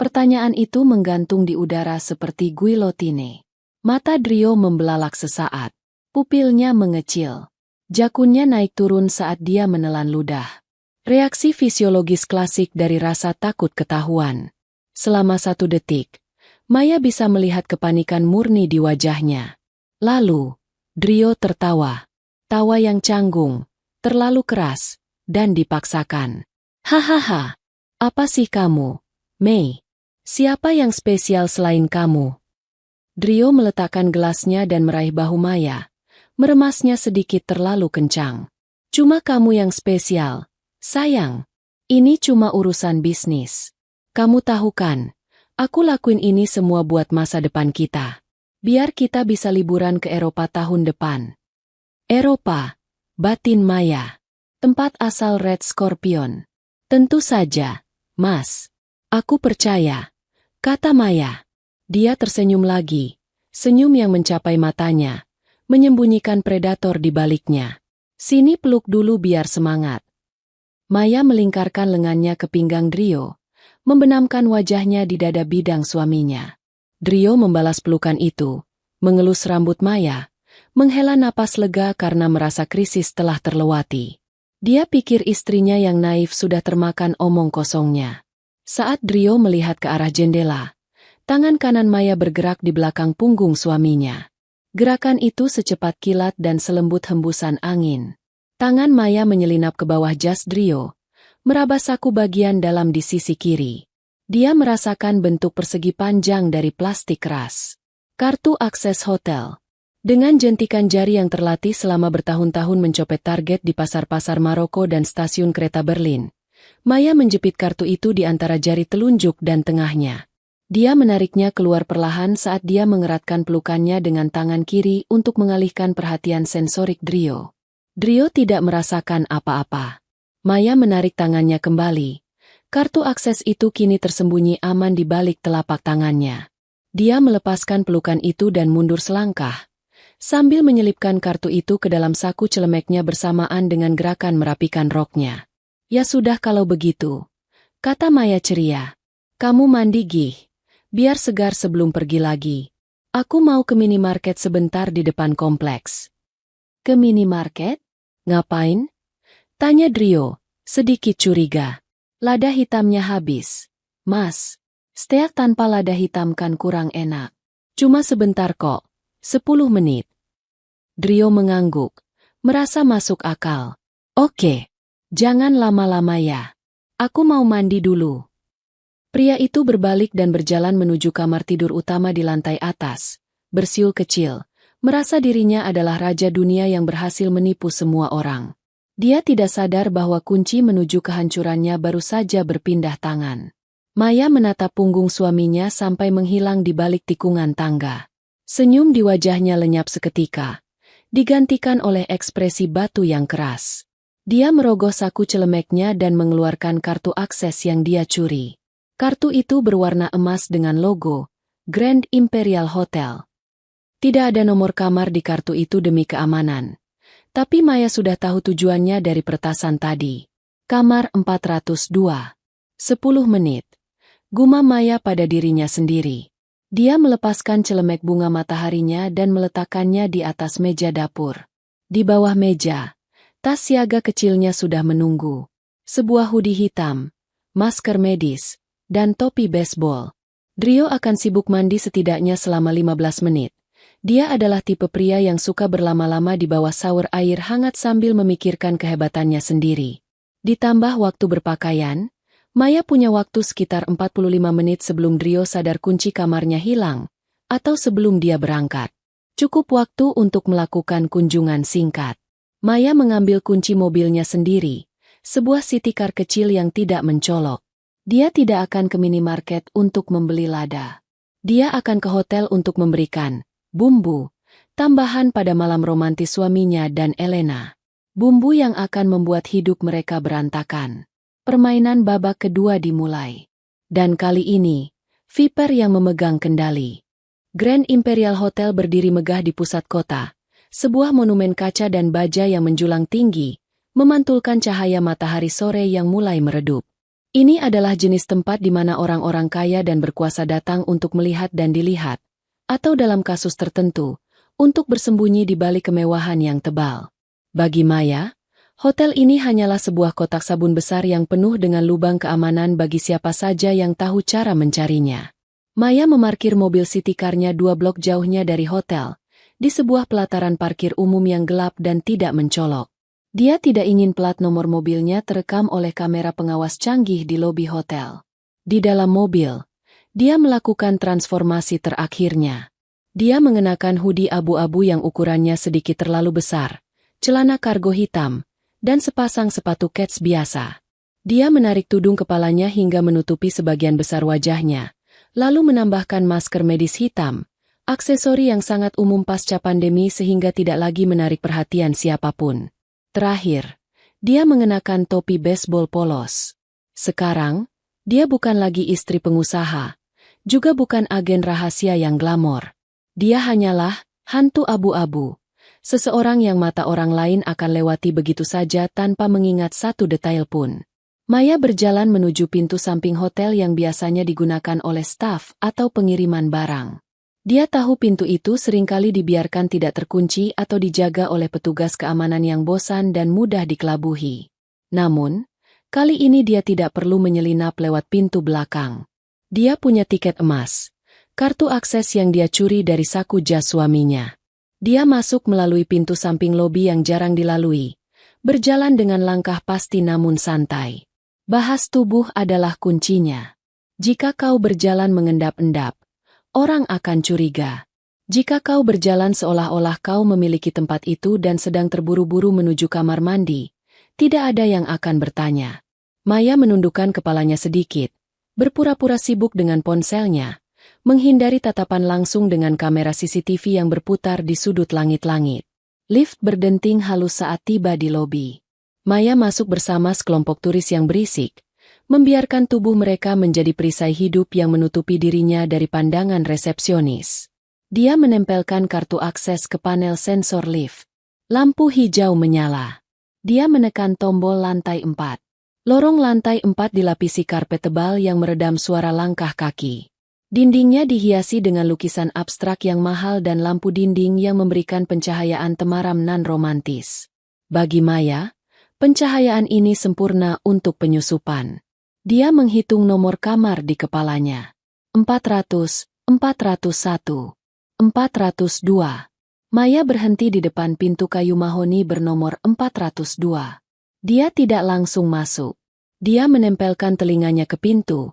Pertanyaan itu menggantung di udara seperti guillotine. Mata Drio membelalak sesaat. Pupilnya mengecil. Jakunnya naik turun saat dia menelan ludah. Reaksi fisiologis klasik dari rasa takut ketahuan. Selama 1 detik, Maya bisa melihat kepanikan murni di wajahnya. Lalu, Drio tertawa. Tawa yang canggung, terlalu keras, dan dipaksakan. "Hahaha, apa sih kamu, Mei? Siapa yang spesial selain kamu?" Drio meletakkan gelasnya dan meraih bahu Maya, Meremasnya sedikit terlalu kencang. Cuma kamu yang spesial, sayang. Ini cuma urusan bisnis. Kamu tahu kan, aku lakuin ini semua buat masa depan kita. Biar kita bisa liburan ke Eropa tahun depan. Eropa, batin Maya. Tempat asal Red Scorpion. Tentu saja, Mas. Aku percaya, kata Maya. Dia tersenyum lagi, senyum yang mencapai matanya, menyembunyikan predator di baliknya. Sini peluk dulu biar semangat. Maya melingkarkan lengannya ke pinggang Drio, membenamkan wajahnya di dada bidang suaminya. Drio membalas pelukan itu, mengelus rambut Maya, menghela napas lega karena merasa krisis telah terlewati. Dia pikir istrinya yang naif sudah termakan omong kosongnya. Saat Drio melihat ke arah jendela, tangan kanan Maya bergerak di belakang punggung suaminya. Gerakan itu secepat kilat dan selembut hembusan angin. Tangan Maya menyelinap ke bawah jas Drio, meraba saku bagian dalam di sisi kiri. Dia merasakan bentuk persegi panjang dari plastik keras. Kartu akses hotel. Dengan jentikan jari yang terlatih selama bertahun-tahun mencopet target di pasar-pasar Maroko dan stasiun kereta Berlin, Maya menjepit kartu itu di antara jari telunjuk dan tengahnya. Dia menariknya keluar perlahan saat dia mengeratkan pelukannya dengan tangan kiri untuk mengalihkan perhatian sensorik Drio. Drio tidak merasakan apa-apa. Maya menarik tangannya kembali. Kartu akses itu kini tersembunyi aman di balik telapak tangannya. Dia melepaskan pelukan itu dan mundur selangkah, sambil menyelipkan kartu itu ke dalam saku celemeknya bersamaan dengan gerakan merapikan roknya. Ya sudah kalau begitu, kata Maya ceria. Kamu mandi Gih. Biar segar sebelum pergi lagi. Aku mau ke minimarket sebentar di depan kompleks. Ke minimarket? Ngapain? Tanya Drio, sedikit curiga. Lada hitamnya habis. Mas, steak tanpa lada hitam kan kurang enak. Cuma sebentar kok, 10 menit. Drio mengangguk, merasa masuk akal. Oke, jangan lama-lama ya. Aku mau mandi dulu. Pria itu berbalik dan berjalan menuju kamar tidur utama di lantai atas, bersiul kecil, merasa dirinya adalah raja dunia yang berhasil menipu semua orang. Dia tidak sadar bahwa kunci menuju kehancurannya baru saja berpindah tangan. Maya menatap punggung suaminya sampai menghilang di balik tikungan tangga. Senyum di wajahnya lenyap seketika, digantikan oleh ekspresi batu yang keras. Dia merogoh saku celemeknya dan mengeluarkan kartu akses yang dia curi. Kartu itu berwarna emas dengan logo Grand Imperial Hotel. Tidak ada nomor kamar di kartu itu demi keamanan. Tapi Maya sudah tahu tujuannya dari peretasan tadi. Kamar 402. 10 menit. Gumam Maya pada dirinya sendiri. Dia melepaskan celemek bunga mataharinya dan meletakkannya di atas meja dapur. Di bawah meja, tas siaga kecilnya sudah menunggu. Sebuah hoodie hitam, masker medis, dan topi baseball. Drio akan sibuk mandi setidaknya selama 15 menit. Dia adalah tipe pria yang suka berlama-lama di bawah shower air hangat sambil memikirkan kehebatannya sendiri. Ditambah waktu berpakaian, Maya punya waktu sekitar 45 menit sebelum Drio sadar kunci kamarnya hilang, atau sebelum dia berangkat. Cukup waktu untuk melakukan kunjungan singkat. Maya mengambil kunci mobilnya sendiri, sebuah city car kecil yang tidak mencolok. Dia tidak akan ke minimarket untuk membeli lada. Dia akan ke hotel untuk memberikan bumbu tambahan pada malam romantis suaminya dan Elena. Bumbu yang akan membuat hidup mereka berantakan. Permainan babak kedua dimulai. Dan kali ini, Viper yang memegang kendali. Grand Imperial Hotel berdiri megah di pusat kota. Sebuah monumen kaca dan baja yang menjulang tinggi, memantulkan cahaya matahari sore yang mulai meredup. Ini adalah jenis tempat di mana orang-orang kaya dan berkuasa datang untuk melihat dan dilihat, atau dalam kasus tertentu, untuk bersembunyi di balik kemewahan yang tebal. Bagi Maya, hotel ini hanyalah sebuah kotak sabun besar yang penuh dengan lubang keamanan bagi siapa saja yang tahu cara mencarinya. Maya memarkir mobil city car-nya 2 blok jauhnya dari hotel, di sebuah pelataran parkir umum yang gelap dan tidak mencolok. Dia tidak ingin plat nomor mobilnya terekam oleh kamera pengawas canggih di lobi hotel. Di dalam mobil, dia melakukan transformasi terakhirnya. Dia mengenakan hoodie abu-abu yang ukurannya sedikit terlalu besar, celana kargo hitam, dan sepasang sepatu kets biasa. Dia menarik tudung kepalanya hingga menutupi sebagian besar wajahnya, lalu menambahkan masker medis hitam, aksesori yang sangat umum pasca pandemi sehingga tidak lagi menarik perhatian siapapun. Terakhir, dia mengenakan topi baseball polos. Sekarang, dia bukan lagi istri pengusaha, juga bukan agen rahasia yang glamor. Dia hanyalah hantu abu-abu, seseorang yang mata orang lain akan lewati begitu saja tanpa mengingat satu detail pun. Maya berjalan menuju pintu samping hotel yang biasanya digunakan oleh staf atau pengiriman barang. Dia tahu pintu itu seringkali dibiarkan tidak terkunci atau dijaga oleh petugas keamanan yang bosan dan mudah dikelabuhi. Namun, kali ini dia tidak perlu menyelinap lewat pintu belakang. Dia punya tiket emas, kartu akses yang dia curi dari saku jas suaminya. Dia masuk melalui pintu samping lobi yang jarang dilalui, berjalan dengan langkah pasti namun santai. Bahas tubuh adalah kuncinya. Jika kau berjalan mengendap-endap, orang akan curiga. Jika kau berjalan seolah-olah kau memiliki tempat itu dan sedang terburu-buru menuju kamar mandi, tidak ada yang akan bertanya. Maya menundukkan kepalanya sedikit, berpura-pura sibuk dengan ponselnya, menghindari tatapan langsung dengan kamera CCTV yang berputar di sudut langit-langit. Lift berdenting halus saat tiba di lobi. Maya masuk bersama sekelompok turis yang berisik, membiarkan tubuh mereka menjadi perisai hidup yang menutupi dirinya dari pandangan resepsionis. Dia menempelkan kartu akses ke panel sensor lift. Lampu hijau menyala. Dia menekan tombol lantai 4. Lorong lantai 4 dilapisi karpet tebal yang meredam suara langkah kaki. Dindingnya dihiasi dengan lukisan abstrak yang mahal dan lampu dinding yang memberikan pencahayaan temaram nan romantis. Bagi Maya, pencahayaan ini sempurna untuk penyusupan. Dia menghitung nomor kamar di kepalanya. 400, 401, 402. Maya berhenti di depan pintu kayu mahoni bernomor 402. Dia tidak langsung masuk. Dia menempelkan telinganya ke pintu,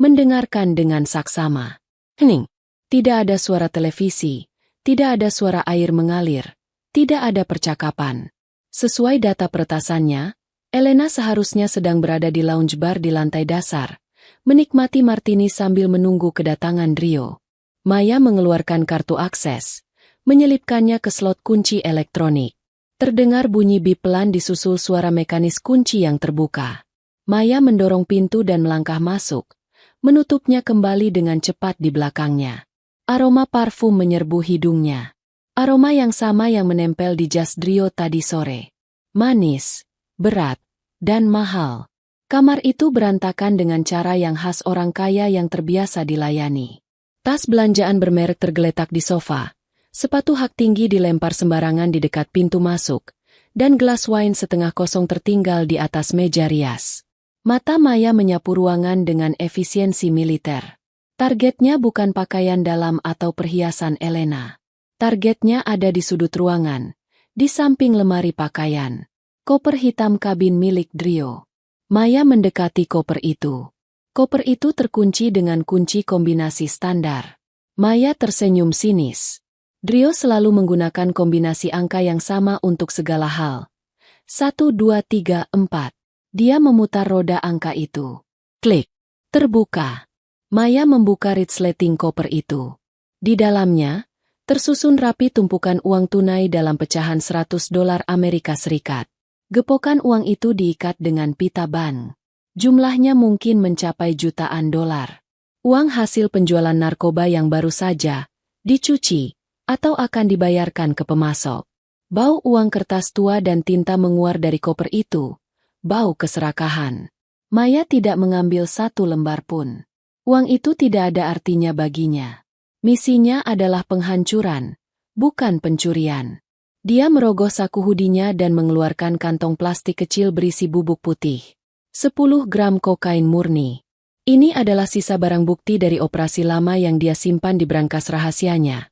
mendengarkan dengan saksama. Hening. Tidak ada suara televisi, tidak ada suara air mengalir, tidak ada percakapan. Sesuai data peretasannya, Elena seharusnya sedang berada di lounge bar di lantai dasar, menikmati martini sambil menunggu kedatangan Rio. Maya mengeluarkan kartu akses, menyelipkannya ke slot kunci elektronik. Terdengar bunyi bip pelan disusul suara mekanis kunci yang terbuka. Maya mendorong pintu dan melangkah masuk, menutupnya kembali dengan cepat di belakangnya. Aroma parfum menyerbu hidungnya. Aroma yang sama yang menempel di jas Rio tadi sore. Manis, berat, dan mahal. Kamar itu berantakan dengan cara yang khas orang kaya yang terbiasa dilayani. Tas belanjaan bermerek tergeletak di sofa, sepatu hak tinggi dilempar sembarangan di dekat pintu masuk, dan gelas wine setengah kosong tertinggal di atas meja rias. Mata Maya menyapu ruangan dengan efisiensi militer. Targetnya bukan pakaian dalam atau perhiasan Elena. Targetnya ada di sudut ruangan, di samping lemari pakaian. Koper hitam kabin milik Rio. Maya mendekati koper itu. Koper itu terkunci dengan kunci kombinasi standar. Maya tersenyum sinis. Rio selalu menggunakan kombinasi angka yang sama untuk segala hal. 1, 2, 3, 4. Dia memutar roda angka itu. Klik. Terbuka. Maya membuka resleting koper itu. Di dalamnya, tersusun rapi tumpukan uang tunai dalam pecahan $100 Amerika Serikat. Gepokan uang itu diikat dengan pita ban. Jumlahnya mungkin mencapai jutaan dolar. Uang hasil penjualan narkoba yang baru saja dicuci atau akan dibayarkan ke pemasok. Bau uang kertas tua dan tinta menguar dari koper itu. Bau keserakahan. Maya tidak mengambil satu lembar pun. Uang itu tidak ada artinya baginya. Misinya adalah penghancuran, bukan pencurian. Dia merogoh saku hoodie-nya dan mengeluarkan kantong plastik kecil berisi bubuk putih. 10 gram kokain murni. Ini adalah sisa barang bukti dari operasi lama yang dia simpan di brankas rahasianya.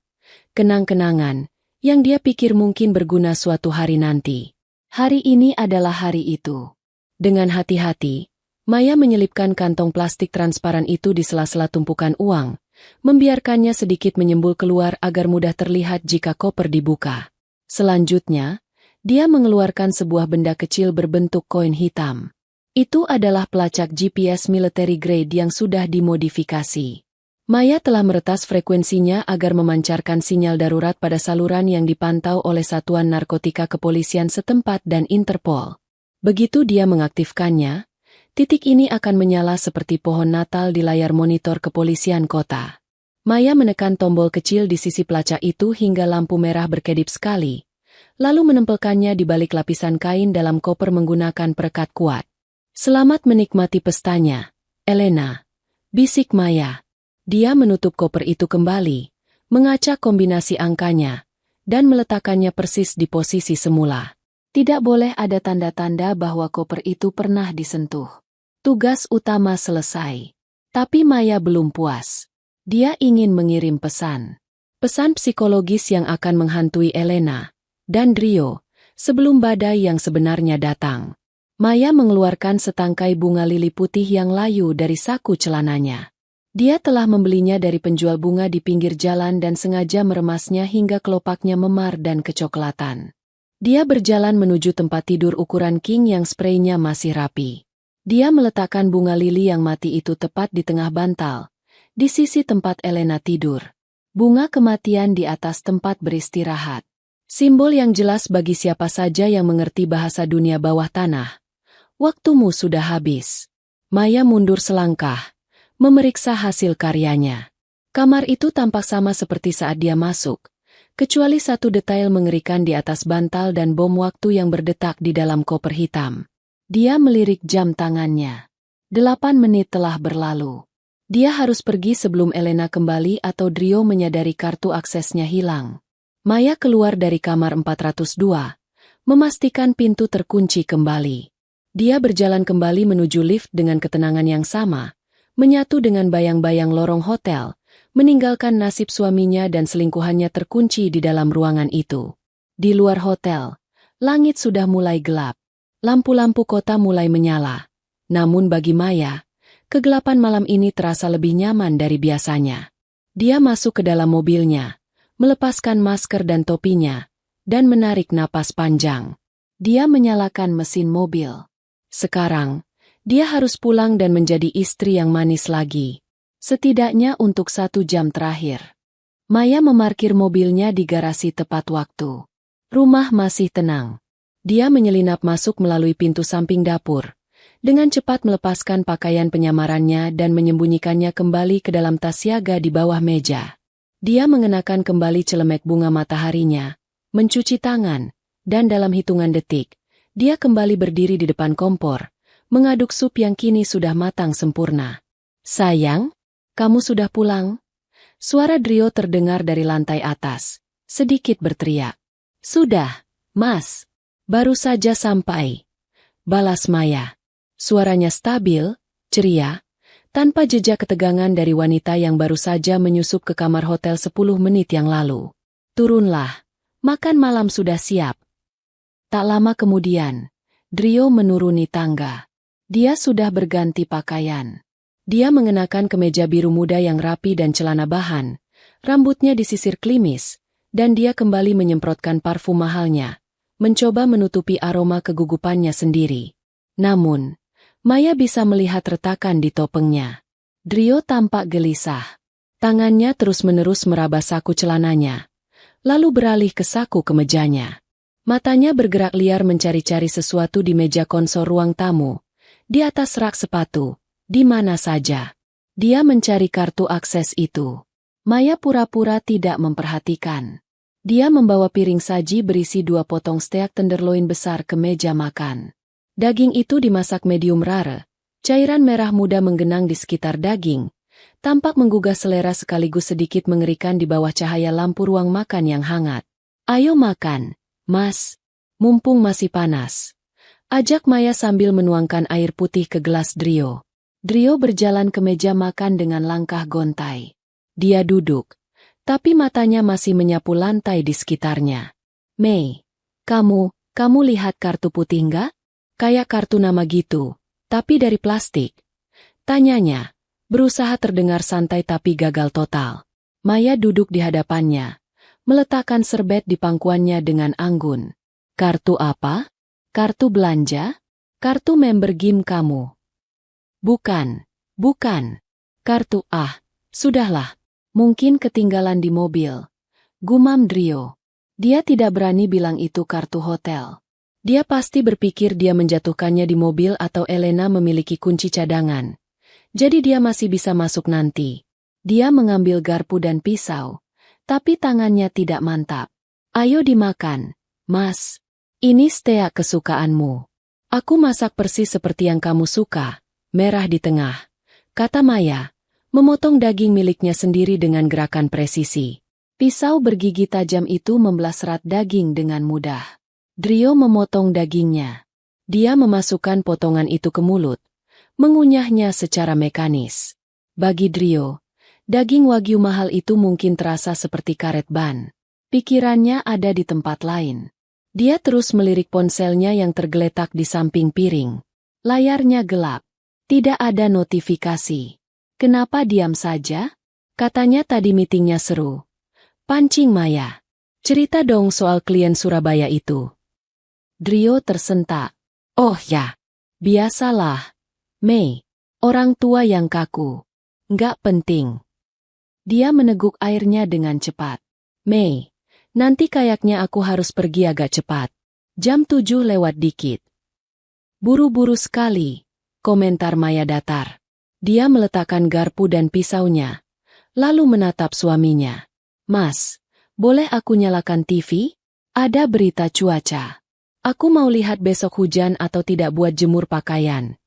Kenang-kenangan, yang dia pikir mungkin berguna suatu hari nanti. Hari ini adalah hari itu. Dengan hati-hati, Maya menyelipkan kantong plastik transparan itu di sela-sela tumpukan uang, membiarkannya sedikit menyembul keluar agar mudah terlihat jika koper dibuka. Selanjutnya, dia mengeluarkan sebuah benda kecil berbentuk koin hitam. Itu adalah pelacak GPS military grade yang sudah dimodifikasi. Maya telah meretas frekuensinya agar memancarkan sinyal darurat pada saluran yang dipantau oleh Satuan Narkotika Kepolisian setempat dan Interpol. Begitu dia mengaktifkannya, titik ini akan menyala seperti pohon Natal di layar monitor kepolisian kota. Maya menekan tombol kecil di sisi pelacak itu hingga lampu merah berkedip sekali, lalu menempelkannya di balik lapisan kain dalam koper menggunakan perekat kuat. Selamat menikmati pestanya, Elena, bisik Maya. Dia menutup koper itu kembali, mengacak kombinasi angkanya, dan meletakkannya persis di posisi semula. Tidak boleh ada tanda-tanda bahwa koper itu pernah disentuh. Tugas utama selesai. Tapi Maya belum puas. Dia ingin mengirim pesan. Pesan psikologis yang akan menghantui Elena dan Drio sebelum badai yang sebenarnya datang. Maya mengeluarkan setangkai bunga lili putih yang layu dari saku celananya. Dia telah membelinya dari penjual bunga di pinggir jalan dan sengaja meremasnya hingga kelopaknya memar dan kecoklatan. Dia berjalan menuju tempat tidur ukuran king yang spraynya masih rapi. Dia meletakkan bunga lili yang mati itu tepat di tengah bantal, di sisi tempat Elena tidur. Bunga kematian di atas tempat beristirahat. Simbol yang jelas bagi siapa saja yang mengerti bahasa dunia bawah tanah. Waktumu sudah habis. Maya mundur selangkah, memeriksa hasil karyanya. Kamar itu tampak sama seperti saat dia masuk, kecuali satu detail mengerikan di atas bantal dan bom waktu yang berdetak di dalam koper hitam. Dia melirik jam tangannya. 8 menit telah berlalu. Dia harus pergi sebelum Elena kembali atau Drio menyadari kartu aksesnya hilang. Maya keluar dari kamar 402, memastikan pintu terkunci kembali. Dia berjalan kembali menuju lift dengan ketenangan yang sama, menyatu dengan bayang-bayang lorong hotel, meninggalkan nasib suaminya dan selingkuhannya terkunci di dalam ruangan itu. Di luar hotel, langit sudah mulai gelap. Lampu-lampu kota mulai menyala. Namun bagi Maya, kegelapan malam ini terasa lebih nyaman dari biasanya. Dia masuk ke dalam mobilnya, melepaskan masker dan topinya, dan menarik napas panjang. Dia menyalakan mesin mobil. Sekarang, dia harus pulang dan menjadi istri yang manis lagi. Setidaknya untuk 1 jam terakhir. Maya memarkir mobilnya di garasi tepat waktu. Rumah masih tenang. Dia menyelinap masuk melalui pintu samping dapur. Dengan cepat melepaskan pakaian penyamarannya dan menyembunyikannya kembali ke dalam tas siaga di bawah meja. Dia mengenakan kembali celemek bunga mataharinya, mencuci tangan, dan dalam hitungan detik, dia kembali berdiri di depan kompor, mengaduk sup yang kini sudah matang sempurna. Sayang, kamu sudah pulang? Suara Drio terdengar dari lantai atas, sedikit berteriak. Sudah, Mas. Baru saja sampai. Balas Maya. Suaranya stabil, ceria, tanpa jejak ketegangan dari wanita yang baru saja menyusup ke kamar hotel 10 menit yang lalu. Turunlah, makan malam sudah siap. Tak lama kemudian, Drio menuruni tangga. Dia sudah berganti pakaian. Dia mengenakan kemeja biru muda yang rapi dan celana bahan, rambutnya disisir klimis, dan dia kembali menyemprotkan parfum mahalnya, mencoba menutupi aroma kegugupannya sendiri. Namun, Maya bisa melihat retakan di topengnya. Drio tampak gelisah. Tangannya terus-menerus meraba saku celananya, lalu beralih ke saku kemejanya. Matanya bergerak liar mencari-cari sesuatu di meja konsol ruang tamu, di atas rak sepatu, di mana saja. Dia mencari kartu akses itu. Maya pura-pura tidak memperhatikan. Dia membawa piring saji berisi 2 potong steak tenderloin besar ke meja makan. Daging itu dimasak medium rare. Cairan merah muda menggenang di sekitar daging, tampak menggugah selera sekaligus sedikit mengerikan di bawah cahaya lampu ruang makan yang hangat. Ayo makan, Mas. Mumpung masih panas. Ajak Maya sambil menuangkan air putih ke gelas Drio. Drio berjalan ke meja makan dengan langkah gontai. Dia duduk, tapi matanya masih menyapu lantai di sekitarnya. Mei, kamu lihat kartu putih enggak? Kayak kartu nama gitu, tapi dari plastik. Tanyanya, Berusaha terdengar santai tapi gagal total. Maya duduk di hadapannya, meletakkan serbet di pangkuannya dengan anggun. Kartu apa? Kartu belanja? Kartu member game kamu? Bukan, bukan. Kartu sudahlah. Mungkin ketinggalan di mobil. Gumam Drio. Dia tidak berani bilang itu kartu hotel. Dia pasti berpikir dia menjatuhkannya di mobil atau Elena memiliki kunci cadangan. Jadi dia masih bisa masuk nanti. Dia mengambil garpu dan pisau. Tapi tangannya tidak mantap. Ayo dimakan, Mas. Ini steak kesukaanmu. Aku masak persis seperti yang kamu suka. Merah di tengah. Kata Maya, memotong daging miliknya sendiri dengan gerakan presisi. Pisau bergigi tajam itu membelah serat daging dengan mudah. Drio memotong dagingnya. Dia memasukkan potongan itu ke mulut, mengunyahnya secara mekanis. Bagi Drio, daging wagyu mahal itu mungkin terasa seperti karet ban. Pikirannya ada di tempat lain. Dia terus melirik ponselnya yang tergeletak di samping piring. Layarnya gelap. Tidak ada notifikasi. Kenapa diam saja? Katanya tadi meetingnya seru. Pancing Maya. Cerita dong soal klien Surabaya itu. Drio tersentak. Oh ya, biasalah. Mei, orang tua yang kaku. Nggak penting. Dia meneguk airnya dengan cepat. Mei, nanti kayaknya aku harus pergi agak cepat. Jam 7 lewat dikit. Buru-buru sekali, komentar Maya datar. Dia meletakkan garpu dan pisaunya, lalu menatap suaminya. Mas, boleh aku nyalakan TV? Ada berita cuaca. Aku mau lihat besok hujan atau tidak buat jemur pakaian.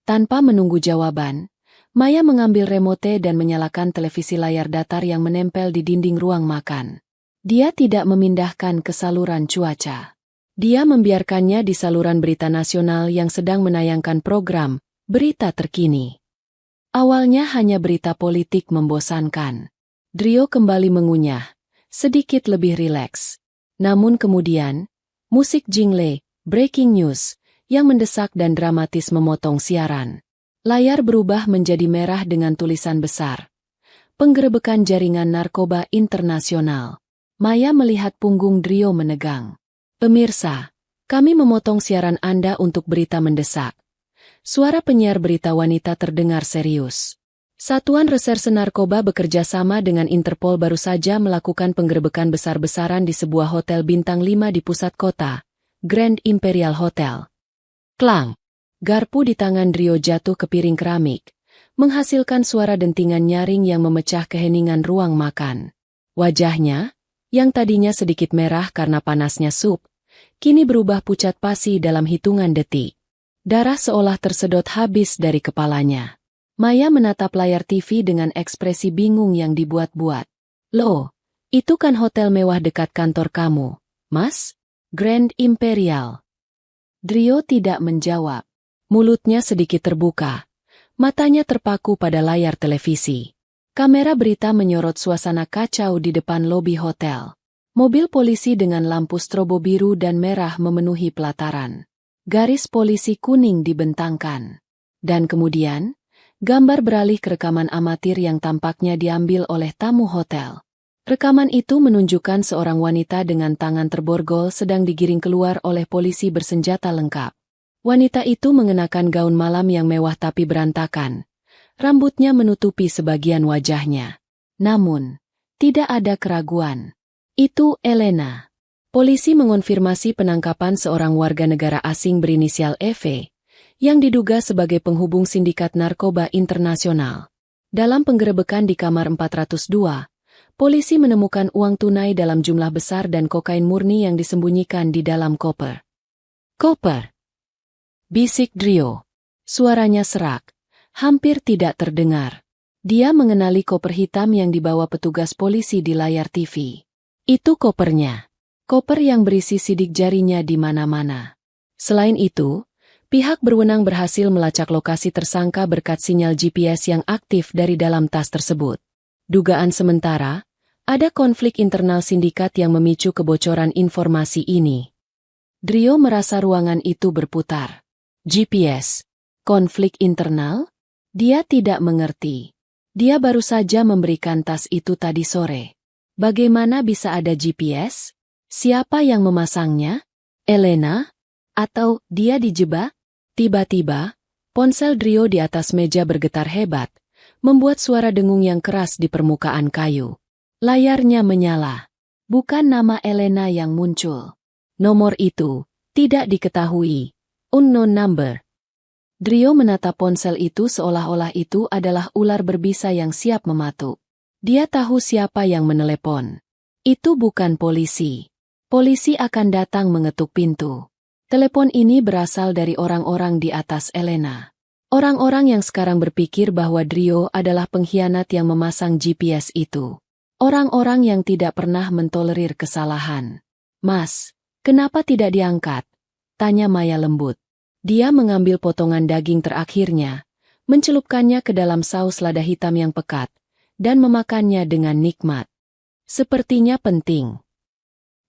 Tanpa menunggu jawaban, Maya mengambil remote dan menyalakan televisi layar datar yang menempel di dinding ruang makan. Dia tidak memindahkan ke saluran cuaca. Dia membiarkannya di saluran berita nasional yang sedang menayangkan program berita terkini. Awalnya hanya berita politik membosankan. Drio kembali mengunyah, sedikit lebih rileks. Namun kemudian, musik jingle, breaking news, yang mendesak dan dramatis memotong siaran. Layar berubah menjadi merah dengan tulisan besar. Penggerebekan jaringan narkoba internasional. Maya melihat punggung Drio menegang. Pemirsa, kami memotong siaran Anda untuk berita mendesak. Suara penyiar berita wanita terdengar serius. Satuan Reserse Narkoba bekerja sama dengan Interpol baru saja melakukan penggerebekan besar-besaran di sebuah hotel bintang 5 di pusat kota, Grand Imperial Hotel. Klang! Garpu di tangan Drio jatuh ke piring keramik, menghasilkan suara dentingan nyaring yang memecah keheningan ruang makan. Wajahnya, yang tadinya sedikit merah karena panasnya sup, kini berubah pucat pasi dalam hitungan detik. Darah seolah tersedot habis dari kepalanya. Maya menatap layar TV dengan ekspresi bingung yang dibuat-buat. Loh, itu kan hotel mewah dekat kantor kamu, Mas? Grand Imperial. Drio tidak menjawab. Mulutnya sedikit terbuka. Matanya terpaku pada layar televisi. Kamera berita menyorot suasana kacau di depan lobi hotel. Mobil polisi dengan lampu strobo biru dan merah memenuhi pelataran. Garis polisi kuning dibentangkan. Dan kemudian, gambar beralih ke rekaman amatir yang tampaknya diambil oleh tamu hotel. Rekaman itu menunjukkan seorang wanita dengan tangan terborgol sedang digiring keluar oleh polisi bersenjata lengkap. Wanita itu mengenakan gaun malam yang mewah tapi berantakan. Rambutnya menutupi sebagian wajahnya. Namun, tidak ada keraguan. Itu Elena. Polisi mengonfirmasi penangkapan seorang warga negara asing berinisial EV, yang diduga sebagai penghubung sindikat narkoba internasional. Dalam penggerebekan di kamar 402, polisi menemukan uang tunai dalam jumlah besar dan kokain murni yang disembunyikan di dalam koper. Koper! Bisik Drio. Suaranya serak, hampir tidak terdengar. Dia mengenali koper hitam yang dibawa petugas polisi di layar TV. Itu kopernya. Koper yang berisi sidik jarinya di mana-mana. Selain itu, pihak berwenang berhasil melacak lokasi tersangka berkat sinyal GPS yang aktif dari dalam tas tersebut. Dugaan sementara, ada konflik internal sindikat yang memicu kebocoran informasi ini. Drio merasa ruangan itu berputar. GPS? Konflik internal? Dia tidak mengerti. Dia baru saja memberikan tas itu tadi sore. Bagaimana bisa ada GPS? Siapa yang memasangnya? Elena? Atau dia dijebak? Tiba-tiba, ponsel Drio di atas meja bergetar hebat, membuat suara dengung yang keras di permukaan kayu. Layarnya menyala. Bukan nama Elena yang muncul. Nomor itu tidak diketahui. Unknown number. Drio menatap ponsel itu seolah-olah itu adalah ular berbisa yang siap mematuk. Dia tahu siapa yang menelepon. Itu bukan polisi. Polisi akan datang mengetuk pintu. Telepon ini berasal dari orang-orang di atas Elena. Orang-orang yang sekarang berpikir bahwa Drio adalah pengkhianat yang memasang GPS itu. Orang-orang yang tidak pernah mentolerir kesalahan. Mas, kenapa tidak diangkat? Tanya Maya lembut. Dia mengambil potongan daging terakhirnya, mencelupkannya ke dalam saus lada hitam yang pekat, dan memakannya dengan nikmat. Sepertinya penting.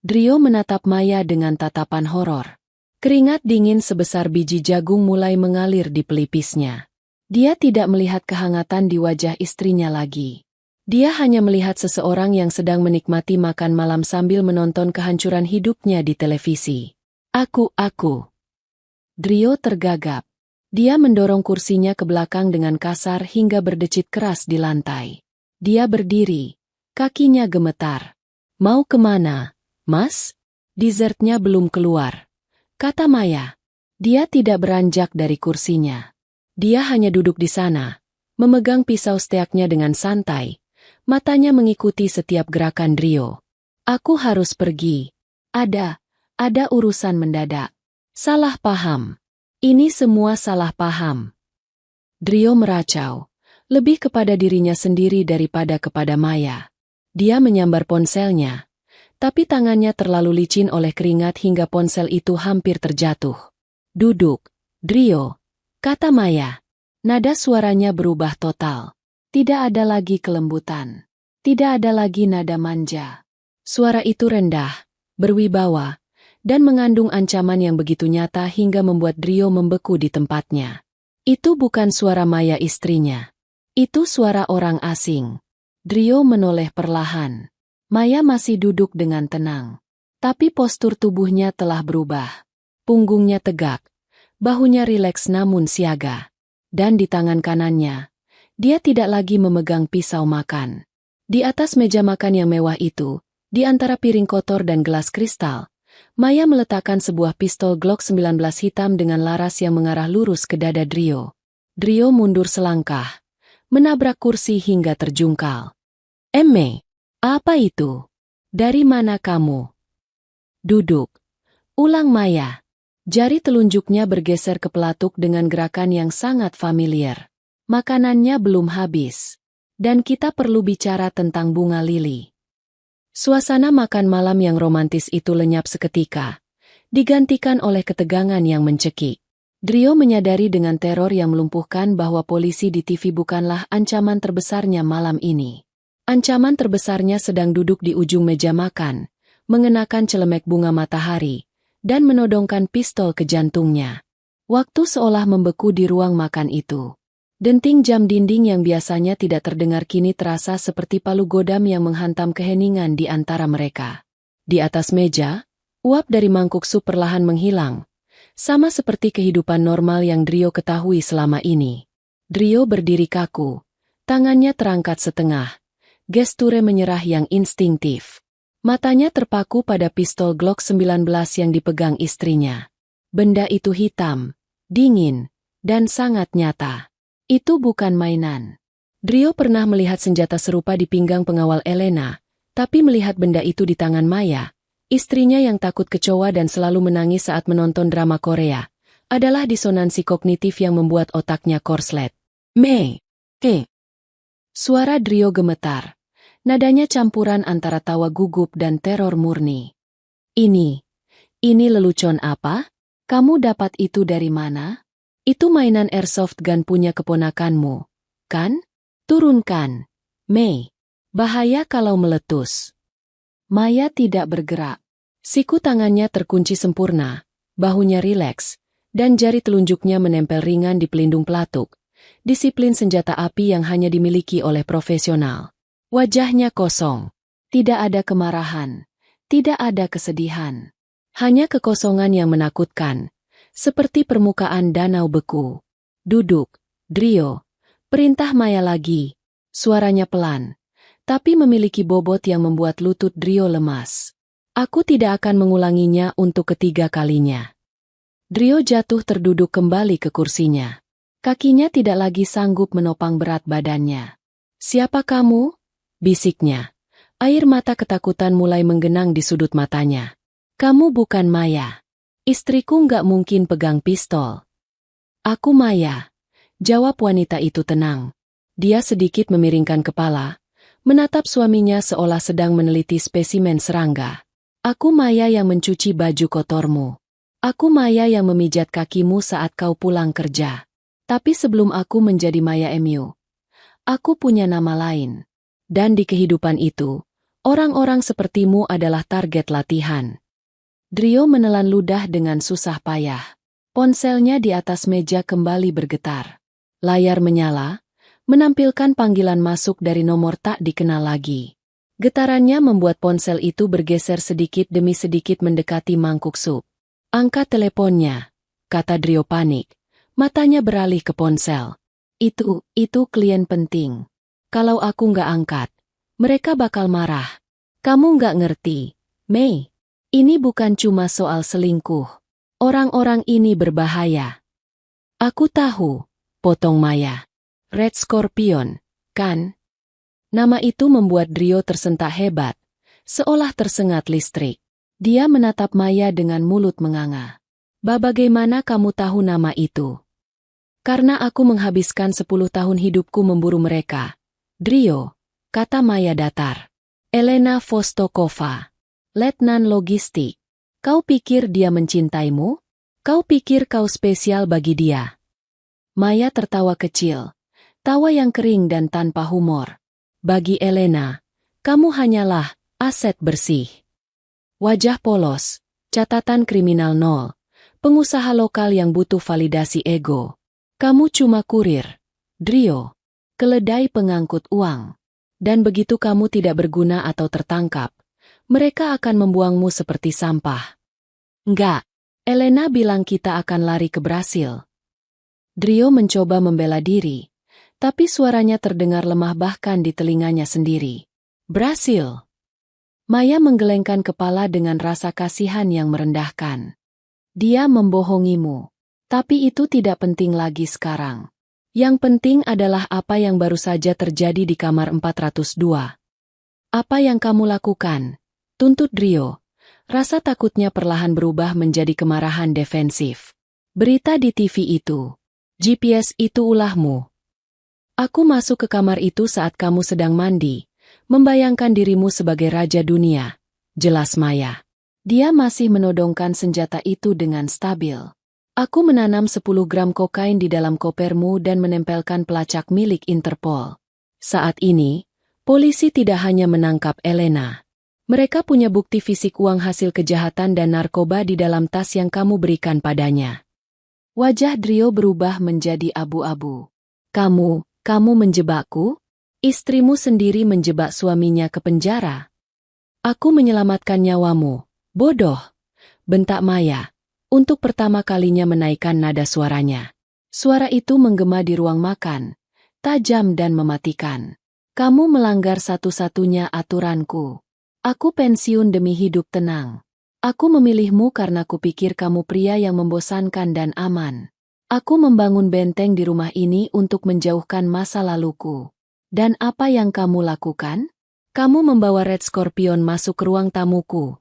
Drio menatap Maya dengan tatapan horor. Keringat dingin sebesar biji jagung mulai mengalir di pelipisnya. Dia tidak melihat kehangatan di wajah istrinya lagi. Dia hanya melihat seseorang yang sedang menikmati makan malam sambil menonton kehancuran hidupnya di televisi. Aku. Drio tergagap. Dia mendorong kursinya ke belakang dengan kasar hingga berdecit keras di lantai. Dia berdiri. Kakinya gemetar. Mau kemana, Mas? Dessertnya belum keluar, kata Maya. Dia tidak beranjak dari kursinya. Dia hanya duduk di sana, memegang pisau steaknya dengan santai. Matanya mengikuti setiap gerakan Drio. Aku harus pergi. Ada urusan mendadak. Salah paham. Ini semua salah paham. Drio meracau. Lebih kepada dirinya sendiri daripada kepada Maya. Dia menyambar ponselnya. Tapi tangannya terlalu licin oleh keringat hingga ponsel itu hampir terjatuh. Duduk, Drio, kata Maya. Nada suaranya berubah total. Tidak ada lagi kelembutan. Tidak ada lagi nada manja. Suara itu rendah, berwibawa, dan mengandung ancaman yang begitu nyata hingga membuat Drio membeku di tempatnya. Itu bukan suara Maya istrinya. Itu suara orang asing. Drio menoleh perlahan. Maya masih duduk dengan tenang. Tapi postur tubuhnya telah berubah. Punggungnya tegak, bahunya rileks namun siaga. Dan di tangan kanannya, dia tidak lagi memegang pisau makan. Di atas meja makan yang mewah itu, di antara piring kotor dan gelas kristal, Maya meletakkan sebuah pistol Glock 19 hitam dengan laras yang mengarah lurus ke dada Drio. Drio mundur selangkah, menabrak kursi hingga terjungkal. Apa itu? Dari mana kamu? Duduk. Ulang Maya. Jari telunjuknya bergeser ke pelatuk dengan gerakan yang sangat familiar. Makanannya belum habis. Dan kita perlu bicara tentang bunga lili. Suasana makan malam yang romantis itu lenyap seketika, digantikan oleh ketegangan yang mencekik. Drio menyadari dengan teror yang melumpuhkan bahwa polisi di TV bukanlah ancaman terbesarnya malam ini. Ancaman terbesarnya sedang duduk di ujung meja makan, mengenakan celemek bunga matahari, dan menodongkan pistol ke jantungnya. Waktu seolah membeku di ruang makan itu. Denting jam dinding yang biasanya tidak terdengar kini terasa seperti palu godam yang menghantam keheningan di antara mereka. Di atas meja, uap dari mangkuk sup perlahan menghilang, sama seperti kehidupan normal yang Drio ketahui selama ini. Drio berdiri kaku, tangannya terangkat setengah, gesture menyerah yang instingtif. Matanya terpaku pada pistol Glock 19 yang dipegang istrinya. Benda itu hitam, dingin, dan sangat nyata. Itu bukan mainan. Drio pernah melihat senjata serupa di pinggang pengawal Elena, tapi melihat benda itu di tangan Maya, istrinya yang takut kecoa dan selalu menangis saat menonton drama Korea, adalah disonansi kognitif yang membuat otaknya korslet. Suara Drio gemetar. Nadanya campuran antara tawa gugup dan teror murni. Ini lelucon apa? Kamu dapat itu dari mana? Itu mainan airsoft gun punya keponakanmu, kan? Turunkan, Mei. Bahaya kalau meletus. Maya tidak bergerak. Siku tangannya terkunci sempurna, bahunya rileks, dan jari telunjuknya menempel ringan di pelindung pelatuk, disiplin senjata api yang hanya dimiliki oleh profesional. Wajahnya kosong. Tidak ada kemarahan. Tidak ada kesedihan. Hanya kekosongan yang menakutkan, seperti permukaan danau beku. Duduk, Drio. Perintah Maya lagi. Suaranya pelan, tapi memiliki bobot yang membuat lutut Drio lemas. Aku tidak akan mengulanginya untuk ketiga kalinya. Drio jatuh terduduk kembali ke kursinya. Kakinya tidak lagi sanggup menopang berat badannya. Siapa kamu? Bisiknya. Air mata ketakutan mulai menggenang di sudut matanya. Kamu bukan Maya. Istriku nggak mungkin pegang pistol. Aku Maya. Jawab wanita itu tenang. Dia sedikit memiringkan kepala, menatap suaminya seolah sedang meneliti spesimen serangga. Aku Maya yang mencuci baju kotormu. Aku Maya yang memijat kakimu saat kau pulang kerja. Tapi sebelum aku menjadi Maya Emu, aku punya nama lain. Dan di kehidupan itu, orang-orang sepertimu adalah target latihan. Drio menelan ludah dengan susah payah. Ponselnya di atas meja kembali bergetar. Layar menyala, menampilkan panggilan masuk dari nomor tak dikenal lagi. Getarannya membuat ponsel itu bergeser sedikit demi sedikit mendekati mangkuk sup. Angkat teleponnya, kata Drio panik. Matanya beralih ke ponsel. Itu klien penting. Kalau aku nggak angkat, mereka bakal marah. Kamu nggak ngerti, Mei. Ini bukan cuma soal selingkuh. Orang-orang ini berbahaya. Aku tahu, potong Maya. Red Scorpion, kan? Nama itu membuat Drio tersentak hebat, seolah tersengat listrik. Dia menatap Maya dengan mulut menganga. Bagaimana kamu tahu nama itu? Karena aku menghabiskan 10 tahun hidupku memburu mereka. Drio, kata Maya datar. Elena Vostokova, letnan logistik. Kau pikir dia mencintaimu? Kau pikir kau spesial bagi dia? Maya tertawa kecil, tawa yang kering dan tanpa humor. Bagi Elena, kamu hanyalah aset bersih. Wajah polos, catatan kriminal nol, pengusaha lokal yang butuh validasi ego. Kamu cuma kurir, Drio, keledai pengangkut uang. Dan begitu kamu tidak berguna atau tertangkap, mereka akan membuangmu seperti sampah. Enggak, Elena bilang kita akan lari ke Brasil. Drio mencoba membela diri, tapi suaranya terdengar lemah bahkan di telinganya sendiri. Brasil. Maya menggelengkan kepala dengan rasa kasihan yang merendahkan. Dia membohongimu. Tapi itu tidak penting lagi sekarang. Yang penting adalah apa yang baru saja terjadi di kamar 402. Apa yang kamu lakukan? Tuntut Drio. Rasa takutnya perlahan berubah menjadi kemarahan defensif. Berita di TV itu. GPS itu ulahmu. Aku masuk ke kamar itu saat kamu sedang mandi, membayangkan dirimu sebagai raja dunia. Jelas Maya. Dia masih menodongkan senjata itu dengan stabil. Aku menanam 10 gram kokain di dalam kopermu dan menempelkan pelacak milik Interpol. Saat ini, polisi tidak hanya menangkap Elena. Mereka punya bukti fisik uang hasil kejahatan dan narkoba di dalam tas yang kamu berikan padanya. Wajah Drio berubah menjadi abu-abu. Kamu menjebakku? Istrimu sendiri menjebak suaminya ke penjara. Aku menyelamatkan nyawamu. Bodoh, bentak Maya. Untuk pertama kalinya menaikkan nada suaranya. Suara itu menggema di ruang makan, tajam dan mematikan. Kamu melanggar satu-satunya aturanku. Aku pensiun demi hidup tenang. Aku memilihmu karena kupikir kamu pria yang membosankan dan aman. Aku membangun benteng di rumah ini untuk menjauhkan masa laluku. Dan apa yang kamu lakukan? Kamu membawa Red Scorpion masuk ke ruang tamuku.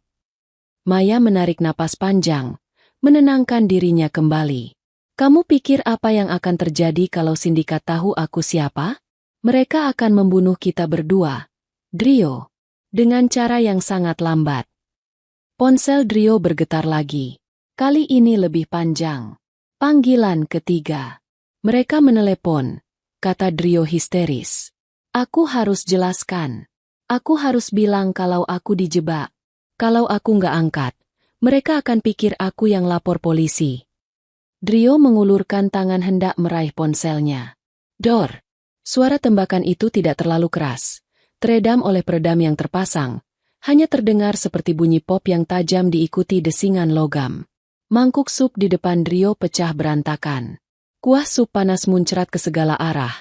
Maya menarik napas panjang, menenangkan dirinya kembali. Kamu pikir apa yang akan terjadi kalau sindikat tahu aku siapa? Mereka akan membunuh kita berdua, Drio, dengan cara yang sangat lambat. Ponsel Drio bergetar lagi. Kali ini lebih panjang. Panggilan ketiga. Mereka menelepon, kata Drio histeris. Aku harus jelaskan. Aku harus bilang kalau aku dijebak. Kalau aku nggak angkat, mereka akan pikir aku yang lapor polisi. Drio mengulurkan tangan hendak meraih ponselnya. Dor! Suara tembakan itu tidak terlalu keras, teredam oleh peredam yang terpasang, hanya terdengar seperti bunyi pop yang tajam diikuti desingan logam. Mangkuk sup di depan Drio pecah berantakan. Kuah sup panas muncrat ke segala arah,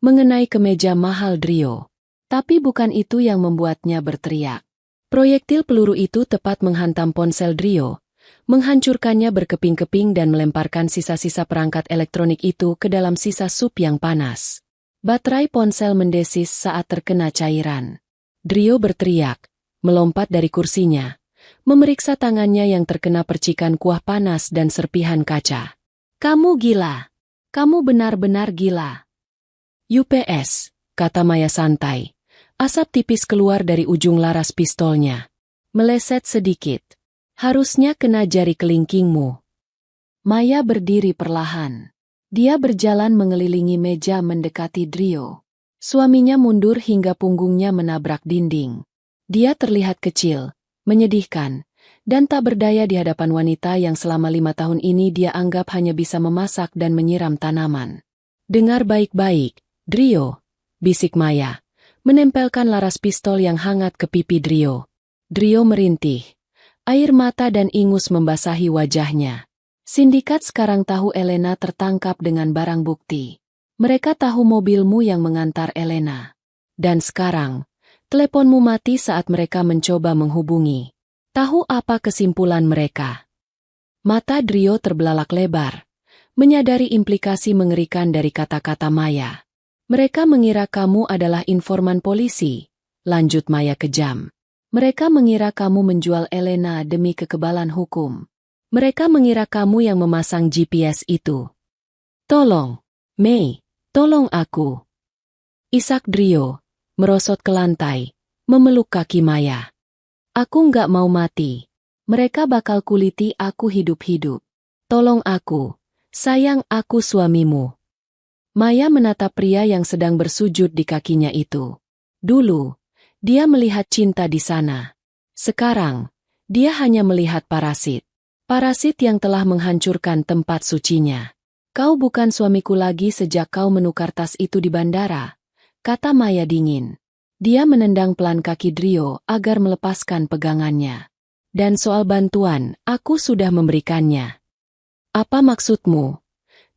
mengenai kemeja mahal Drio. Tapi bukan itu yang membuatnya berteriak. Proyektil peluru itu tepat menghantam ponsel Drio, menghancurkannya berkeping-keping dan melemparkan sisa-sisa perangkat elektronik itu ke dalam sisa sup yang panas. Baterai ponsel mendesis saat terkena cairan. Drio berteriak, melompat dari kursinya, memeriksa tangannya yang terkena percikan kuah panas dan serpihan kaca. Kamu gila. Kamu benar-benar gila. UPS, kata Maya santai. Asap tipis keluar dari ujung laras pistolnya. Meleset sedikit. Harusnya kena jari kelingkingmu. Maya berdiri perlahan. Dia berjalan mengelilingi meja mendekati Drio. Suaminya mundur hingga punggungnya menabrak dinding. Dia terlihat kecil, menyedihkan, dan tak berdaya di hadapan wanita yang selama 5 tahun ini dia anggap hanya bisa memasak dan menyiram tanaman. Dengar baik-baik, Drio, bisik Maya, menempelkan laras pistol yang hangat ke pipi Drio. Drio merintih. Air mata dan ingus membasahi wajahnya. Sindikat sekarang tahu Elena tertangkap dengan barang bukti. Mereka tahu mobilmu yang mengantar Elena. Dan sekarang, teleponmu mati saat mereka mencoba menghubungi. Tahu apa kesimpulan mereka? Mata Drio terbelalak lebar, menyadari implikasi mengerikan dari kata-kata Maya. Mereka mengira kamu adalah informan polisi, lanjut Maya kejam. Mereka mengira kamu menjual Elena demi kekebalan hukum. Mereka mengira kamu yang memasang GPS itu. Tolong, May, tolong aku. Isak Drio, merosot ke lantai, memeluk kaki Maya. Aku nggak mau mati. Mereka bakal kuliti aku hidup-hidup. Tolong aku, sayang aku suamimu. Maya menatap pria yang sedang bersujud di kakinya itu. Dulu, dia melihat cinta di sana. Sekarang, dia hanya melihat parasit. Parasit yang telah menghancurkan tempat sucinya. Kau bukan suamiku lagi sejak kau menukar tas itu di bandara, kata Maya dingin. Dia menendang pelan kaki Drio agar melepaskan pegangannya. Dan soal bantuan, aku sudah memberikannya. Apa maksudmu?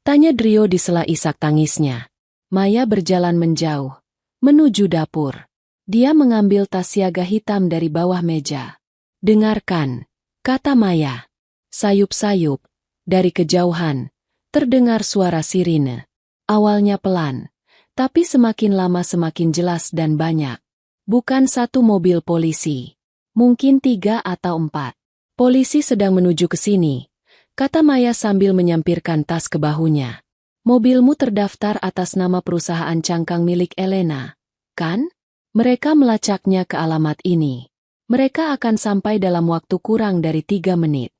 Tanya Drio di sela isak tangisnya. Maya berjalan menjauh, menuju dapur. Dia mengambil tas siaga hitam dari bawah meja. Dengarkan, kata Maya. Sayup-sayup, dari kejauhan, terdengar suara sirine. Awalnya pelan, tapi semakin lama semakin jelas dan banyak. Bukan satu mobil polisi. Mungkin 3 atau 4. Polisi sedang menuju ke sini, kata Maya sambil menyampirkan tas ke bahunya. Mobilmu terdaftar atas nama perusahaan cangkang milik Elena, kan? Mereka melacaknya ke alamat ini. Mereka akan sampai dalam waktu kurang dari 3 menit.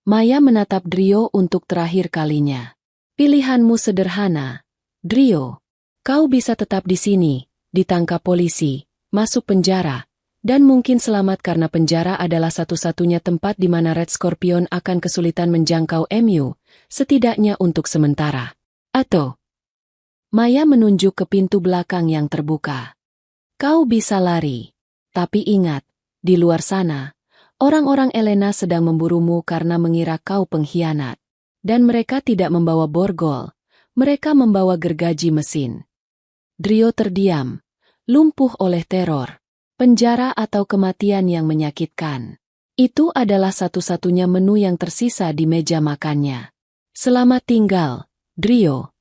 Maya menatap Drio untuk terakhir kalinya. Pilihanmu sederhana, Drio. Kau bisa tetap di sini, ditangkap polisi, masuk penjara, dan mungkin selamat karena penjara adalah satu-satunya tempat di mana Red Scorpion akan kesulitan menjangkau MU, setidaknya untuk sementara. Atau, Maya menunjuk ke pintu belakang yang terbuka. Kau bisa lari. Tapi ingat, di luar sana, orang-orang Elena sedang memburumu karena mengira kau pengkhianat. Dan mereka tidak membawa borgol, mereka membawa gergaji mesin. Drio terdiam, lumpuh oleh teror, penjara atau kematian yang menyakitkan. Itu adalah satu-satunya menu yang tersisa di meja makannya. Selamat tinggal, Drio,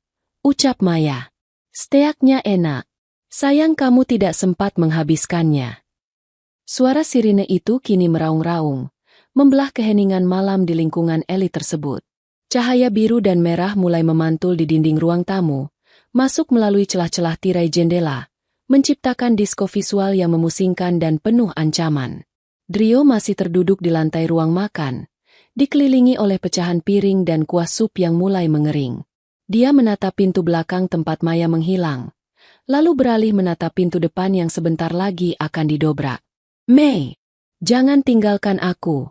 ucap Maya. Steaknya enak. Sayang kamu tidak sempat menghabiskannya. Suara sirine itu kini meraung-raung, membelah keheningan malam di lingkungan elit tersebut. Cahaya biru dan merah mulai memantul di dinding ruang tamu, masuk melalui celah-celah tirai jendela, menciptakan disko visual yang memusingkan dan penuh ancaman. Drio masih terduduk di lantai ruang makan, dikelilingi oleh pecahan piring dan kuah sup yang mulai mengering. Dia menatap pintu belakang tempat Maya menghilang, lalu beralih menatap pintu depan yang sebentar lagi akan didobrak. May, jangan tinggalkan aku,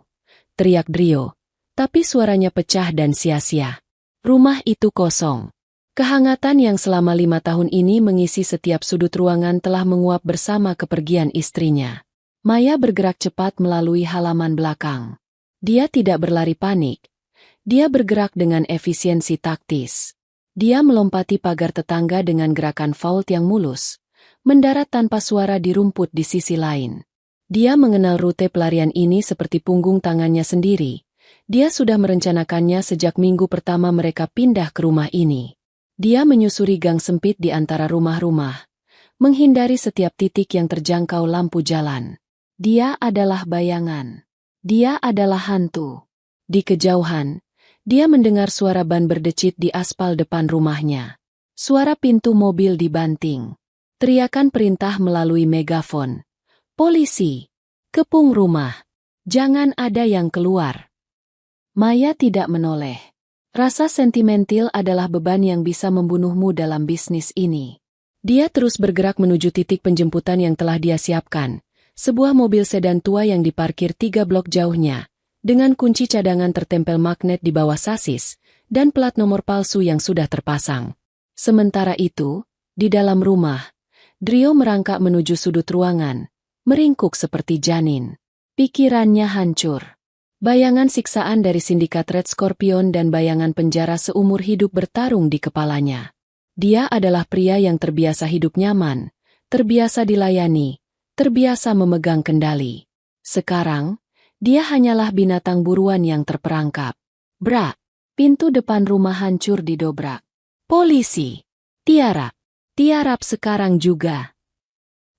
teriak Drio, tapi suaranya pecah dan sia-sia. Rumah itu kosong. Kehangatan yang selama 5 tahun ini mengisi setiap sudut ruangan telah menguap bersama kepergian istrinya. Maya bergerak cepat melalui halaman belakang. Dia tidak berlari panik. Dia bergerak dengan efisiensi taktis. Dia melompati pagar tetangga dengan gerakan vault yang mulus, mendarat tanpa suara di rumput di sisi lain. Dia mengenal rute pelarian ini seperti punggung tangannya sendiri. Dia sudah merencanakannya sejak minggu pertama mereka pindah ke rumah ini. Dia menyusuri gang sempit di antara rumah-rumah, menghindari setiap titik yang terjangkau lampu jalan. Dia adalah bayangan. Dia adalah hantu. Di kejauhan, dia mendengar suara ban berdecit di aspal depan rumahnya. Suara pintu mobil dibanting. Teriakan perintah melalui megafon. Polisi! Kepung rumah! Jangan ada yang keluar! Maya tidak menoleh. Rasa sentimental adalah beban yang bisa membunuhmu dalam bisnis ini. Dia terus bergerak menuju titik penjemputan yang telah dia siapkan. Sebuah mobil sedan tua yang diparkir 3 blok jauhnya, dengan kunci cadangan tertempel magnet di bawah sasis, dan plat nomor palsu yang sudah terpasang. Sementara itu, di dalam rumah, Drio merangkak menuju sudut ruangan, meringkuk seperti janin. Pikirannya hancur. Bayangan siksaan dari sindikat Red Scorpion dan bayangan penjara seumur hidup bertarung di kepalanya. Dia adalah pria yang terbiasa hidup nyaman, terbiasa dilayani, terbiasa memegang kendali. Sekarang, dia hanyalah binatang buruan yang terperangkap. Brak! Pintu depan rumah hancur didobrak. Polisi! Tiarap! Tiarap sekarang juga!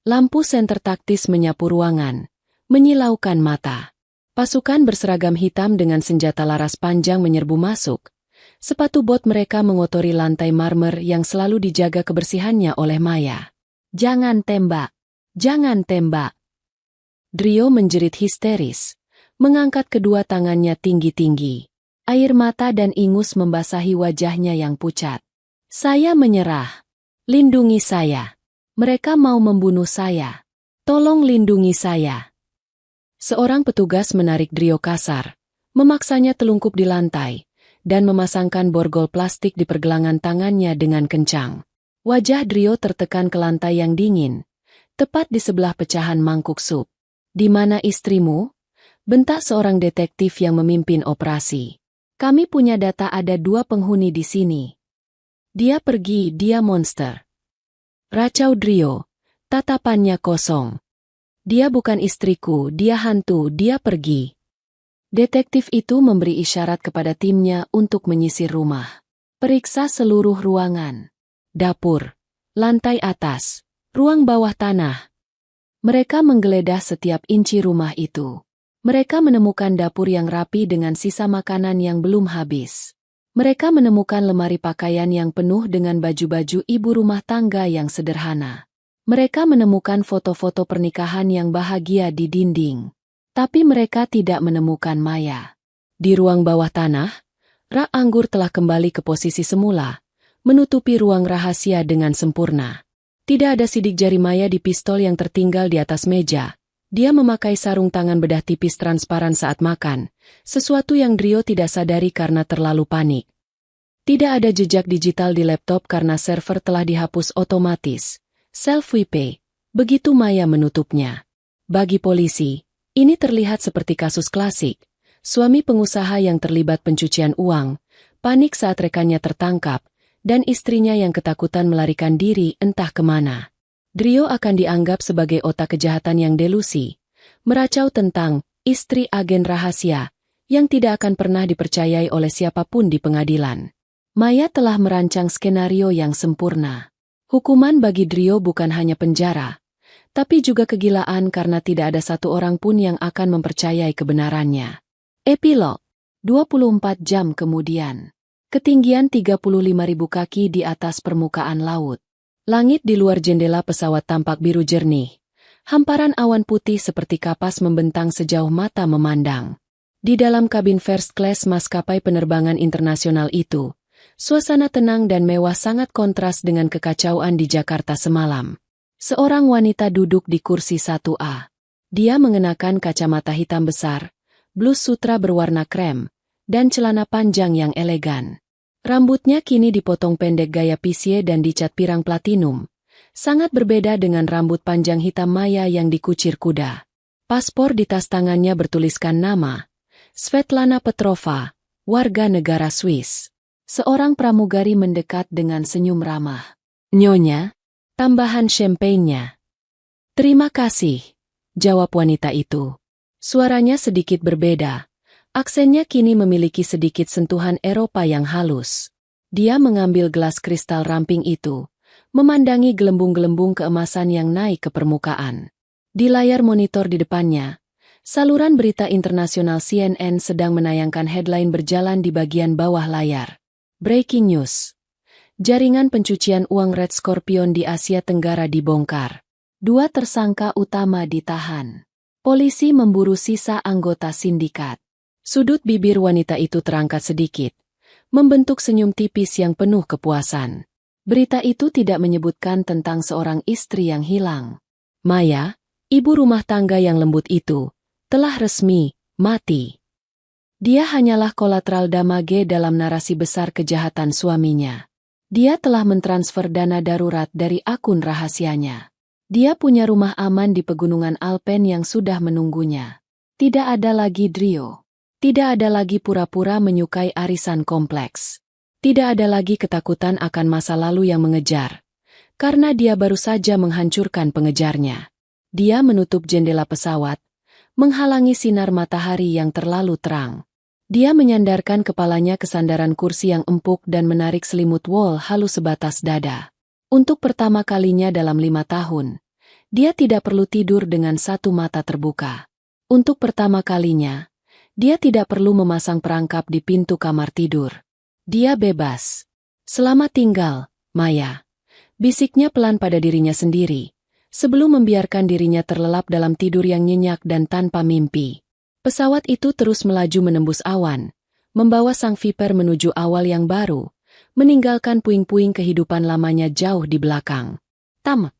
Lampu senter taktis menyapu ruangan, menyilaukan mata. Pasukan berseragam hitam dengan senjata laras panjang menyerbu masuk. Sepatu bot mereka mengotori lantai marmer yang selalu dijaga kebersihannya oleh Maya. Jangan tembak! Jangan tembak! Drio menjerit histeris, mengangkat kedua tangannya tinggi-tinggi. Air mata dan ingus membasahi wajahnya yang pucat. Saya menyerah. Lindungi saya. Mereka mau membunuh saya. Tolong lindungi saya. Seorang petugas menarik Drio kasar, memaksanya telungkup di lantai, dan memasangkan borgol plastik di pergelangan tangannya dengan kencang. Wajah Drio tertekan ke lantai yang dingin, tepat di sebelah pecahan mangkuk sup. Di mana istrimu? Bentak seorang detektif yang memimpin operasi. Kami punya data ada 2 penghuni di sini. Dia pergi, dia monster. Racau Drio, tatapannya kosong. Dia bukan istriku, dia hantu, dia pergi. Detektif itu memberi isyarat kepada timnya untuk menyisir rumah. Periksa seluruh ruangan. Dapur, lantai atas, ruang bawah tanah. Mereka menggeledah setiap inci rumah itu. Mereka menemukan dapur yang rapi dengan sisa makanan yang belum habis. Mereka menemukan lemari pakaian yang penuh dengan baju-baju ibu rumah tangga yang sederhana. Mereka menemukan foto-foto pernikahan yang bahagia di dinding. Tapi mereka tidak menemukan Maya. Di ruang bawah tanah, rak anggur telah kembali ke posisi semula, menutupi ruang rahasia dengan sempurna. Tidak ada sidik jari Maya di pistol yang tertinggal di atas meja. Dia memakai sarung tangan bedah tipis transparan saat makan, sesuatu yang Drio tidak sadari karena terlalu panik. Tidak ada jejak digital di laptop karena server telah dihapus otomatis. Self-WP, begitu Maya menutupnya. Bagi polisi, ini terlihat seperti kasus klasik. Suami pengusaha yang terlibat pencucian uang, panik saat rekannya tertangkap, dan istrinya yang ketakutan melarikan diri entah kemana. Drio akan dianggap sebagai otak kejahatan yang delusi, meracau tentang istri agen rahasia, yang tidak akan pernah dipercayai oleh siapapun di pengadilan. Maya telah merancang skenario yang sempurna. Hukuman bagi Drio bukan hanya penjara, tapi juga kegilaan karena tidak ada satu orang pun yang akan mempercayai kebenarannya. Epilog, 24 jam kemudian. Ketinggian 35.000 kaki di atas permukaan laut. Langit di luar jendela pesawat tampak biru jernih. Hamparan awan putih seperti kapas membentang sejauh mata memandang. Di dalam kabin first class maskapai penerbangan internasional itu, suasana tenang dan mewah sangat kontras dengan kekacauan di Jakarta semalam. Seorang wanita duduk di kursi 1A. Dia mengenakan kacamata hitam besar, blus sutra berwarna krem, dan celana panjang yang elegan. Rambutnya kini dipotong pendek gaya pisye dan dicat pirang platinum. Sangat berbeda dengan rambut panjang hitam Maya yang dikucir kuda. Paspor di tas tangannya bertuliskan nama, Svetlana Petrova, warga negara Swiss. Seorang pramugari mendekat dengan senyum ramah. "Nyonya, tambahan champagne-nya." "Terima kasih," jawab wanita itu. Suaranya sedikit berbeda. Aksennya kini memiliki sedikit sentuhan Eropa yang halus. Dia mengambil gelas kristal ramping itu, memandangi gelembung-gelembung keemasan yang naik ke permukaan. Di layar monitor di depannya, saluran berita internasional CNN sedang menayangkan headline berjalan di bagian bawah layar. Breaking news. Jaringan pencucian uang Red Scorpion di Asia Tenggara dibongkar. 2 tersangka utama ditahan. Polisi memburu sisa anggota sindikat. Sudut bibir wanita itu terangkat sedikit, membentuk senyum tipis yang penuh kepuasan. Berita itu tidak menyebutkan tentang seorang istri yang hilang. Maya, ibu rumah tangga yang lembut itu, telah resmi mati. Dia hanyalah kolateral damage dalam narasi besar kejahatan suaminya. Dia telah mentransfer dana darurat dari akun rahasianya. Dia punya rumah aman di pegunungan Alpen yang sudah menunggunya. Tidak ada lagi Drio. Tidak ada lagi pura-pura menyukai arisan kompleks. Tidak ada lagi ketakutan akan masa lalu yang mengejar. Karena dia baru saja menghancurkan pengejarnya. Dia menutup jendela pesawat, menghalangi sinar matahari yang terlalu terang. Dia menyandarkan kepalanya ke sandaran kursi yang empuk dan menarik selimut wol halus sebatas dada. Untuk pertama kalinya dalam 5 tahun, dia tidak perlu tidur dengan satu mata terbuka. Untuk pertama kalinya, dia tidak perlu memasang perangkap di pintu kamar tidur. Dia bebas. "Selamat tinggal, Maya," bisiknya pelan pada dirinya sendiri, sebelum membiarkan dirinya terlelap dalam tidur yang nyenyak dan tanpa mimpi. Pesawat itu terus melaju menembus awan, membawa sang viper menuju awal yang baru, meninggalkan puing-puing kehidupan lamanya jauh di belakang. Tamat.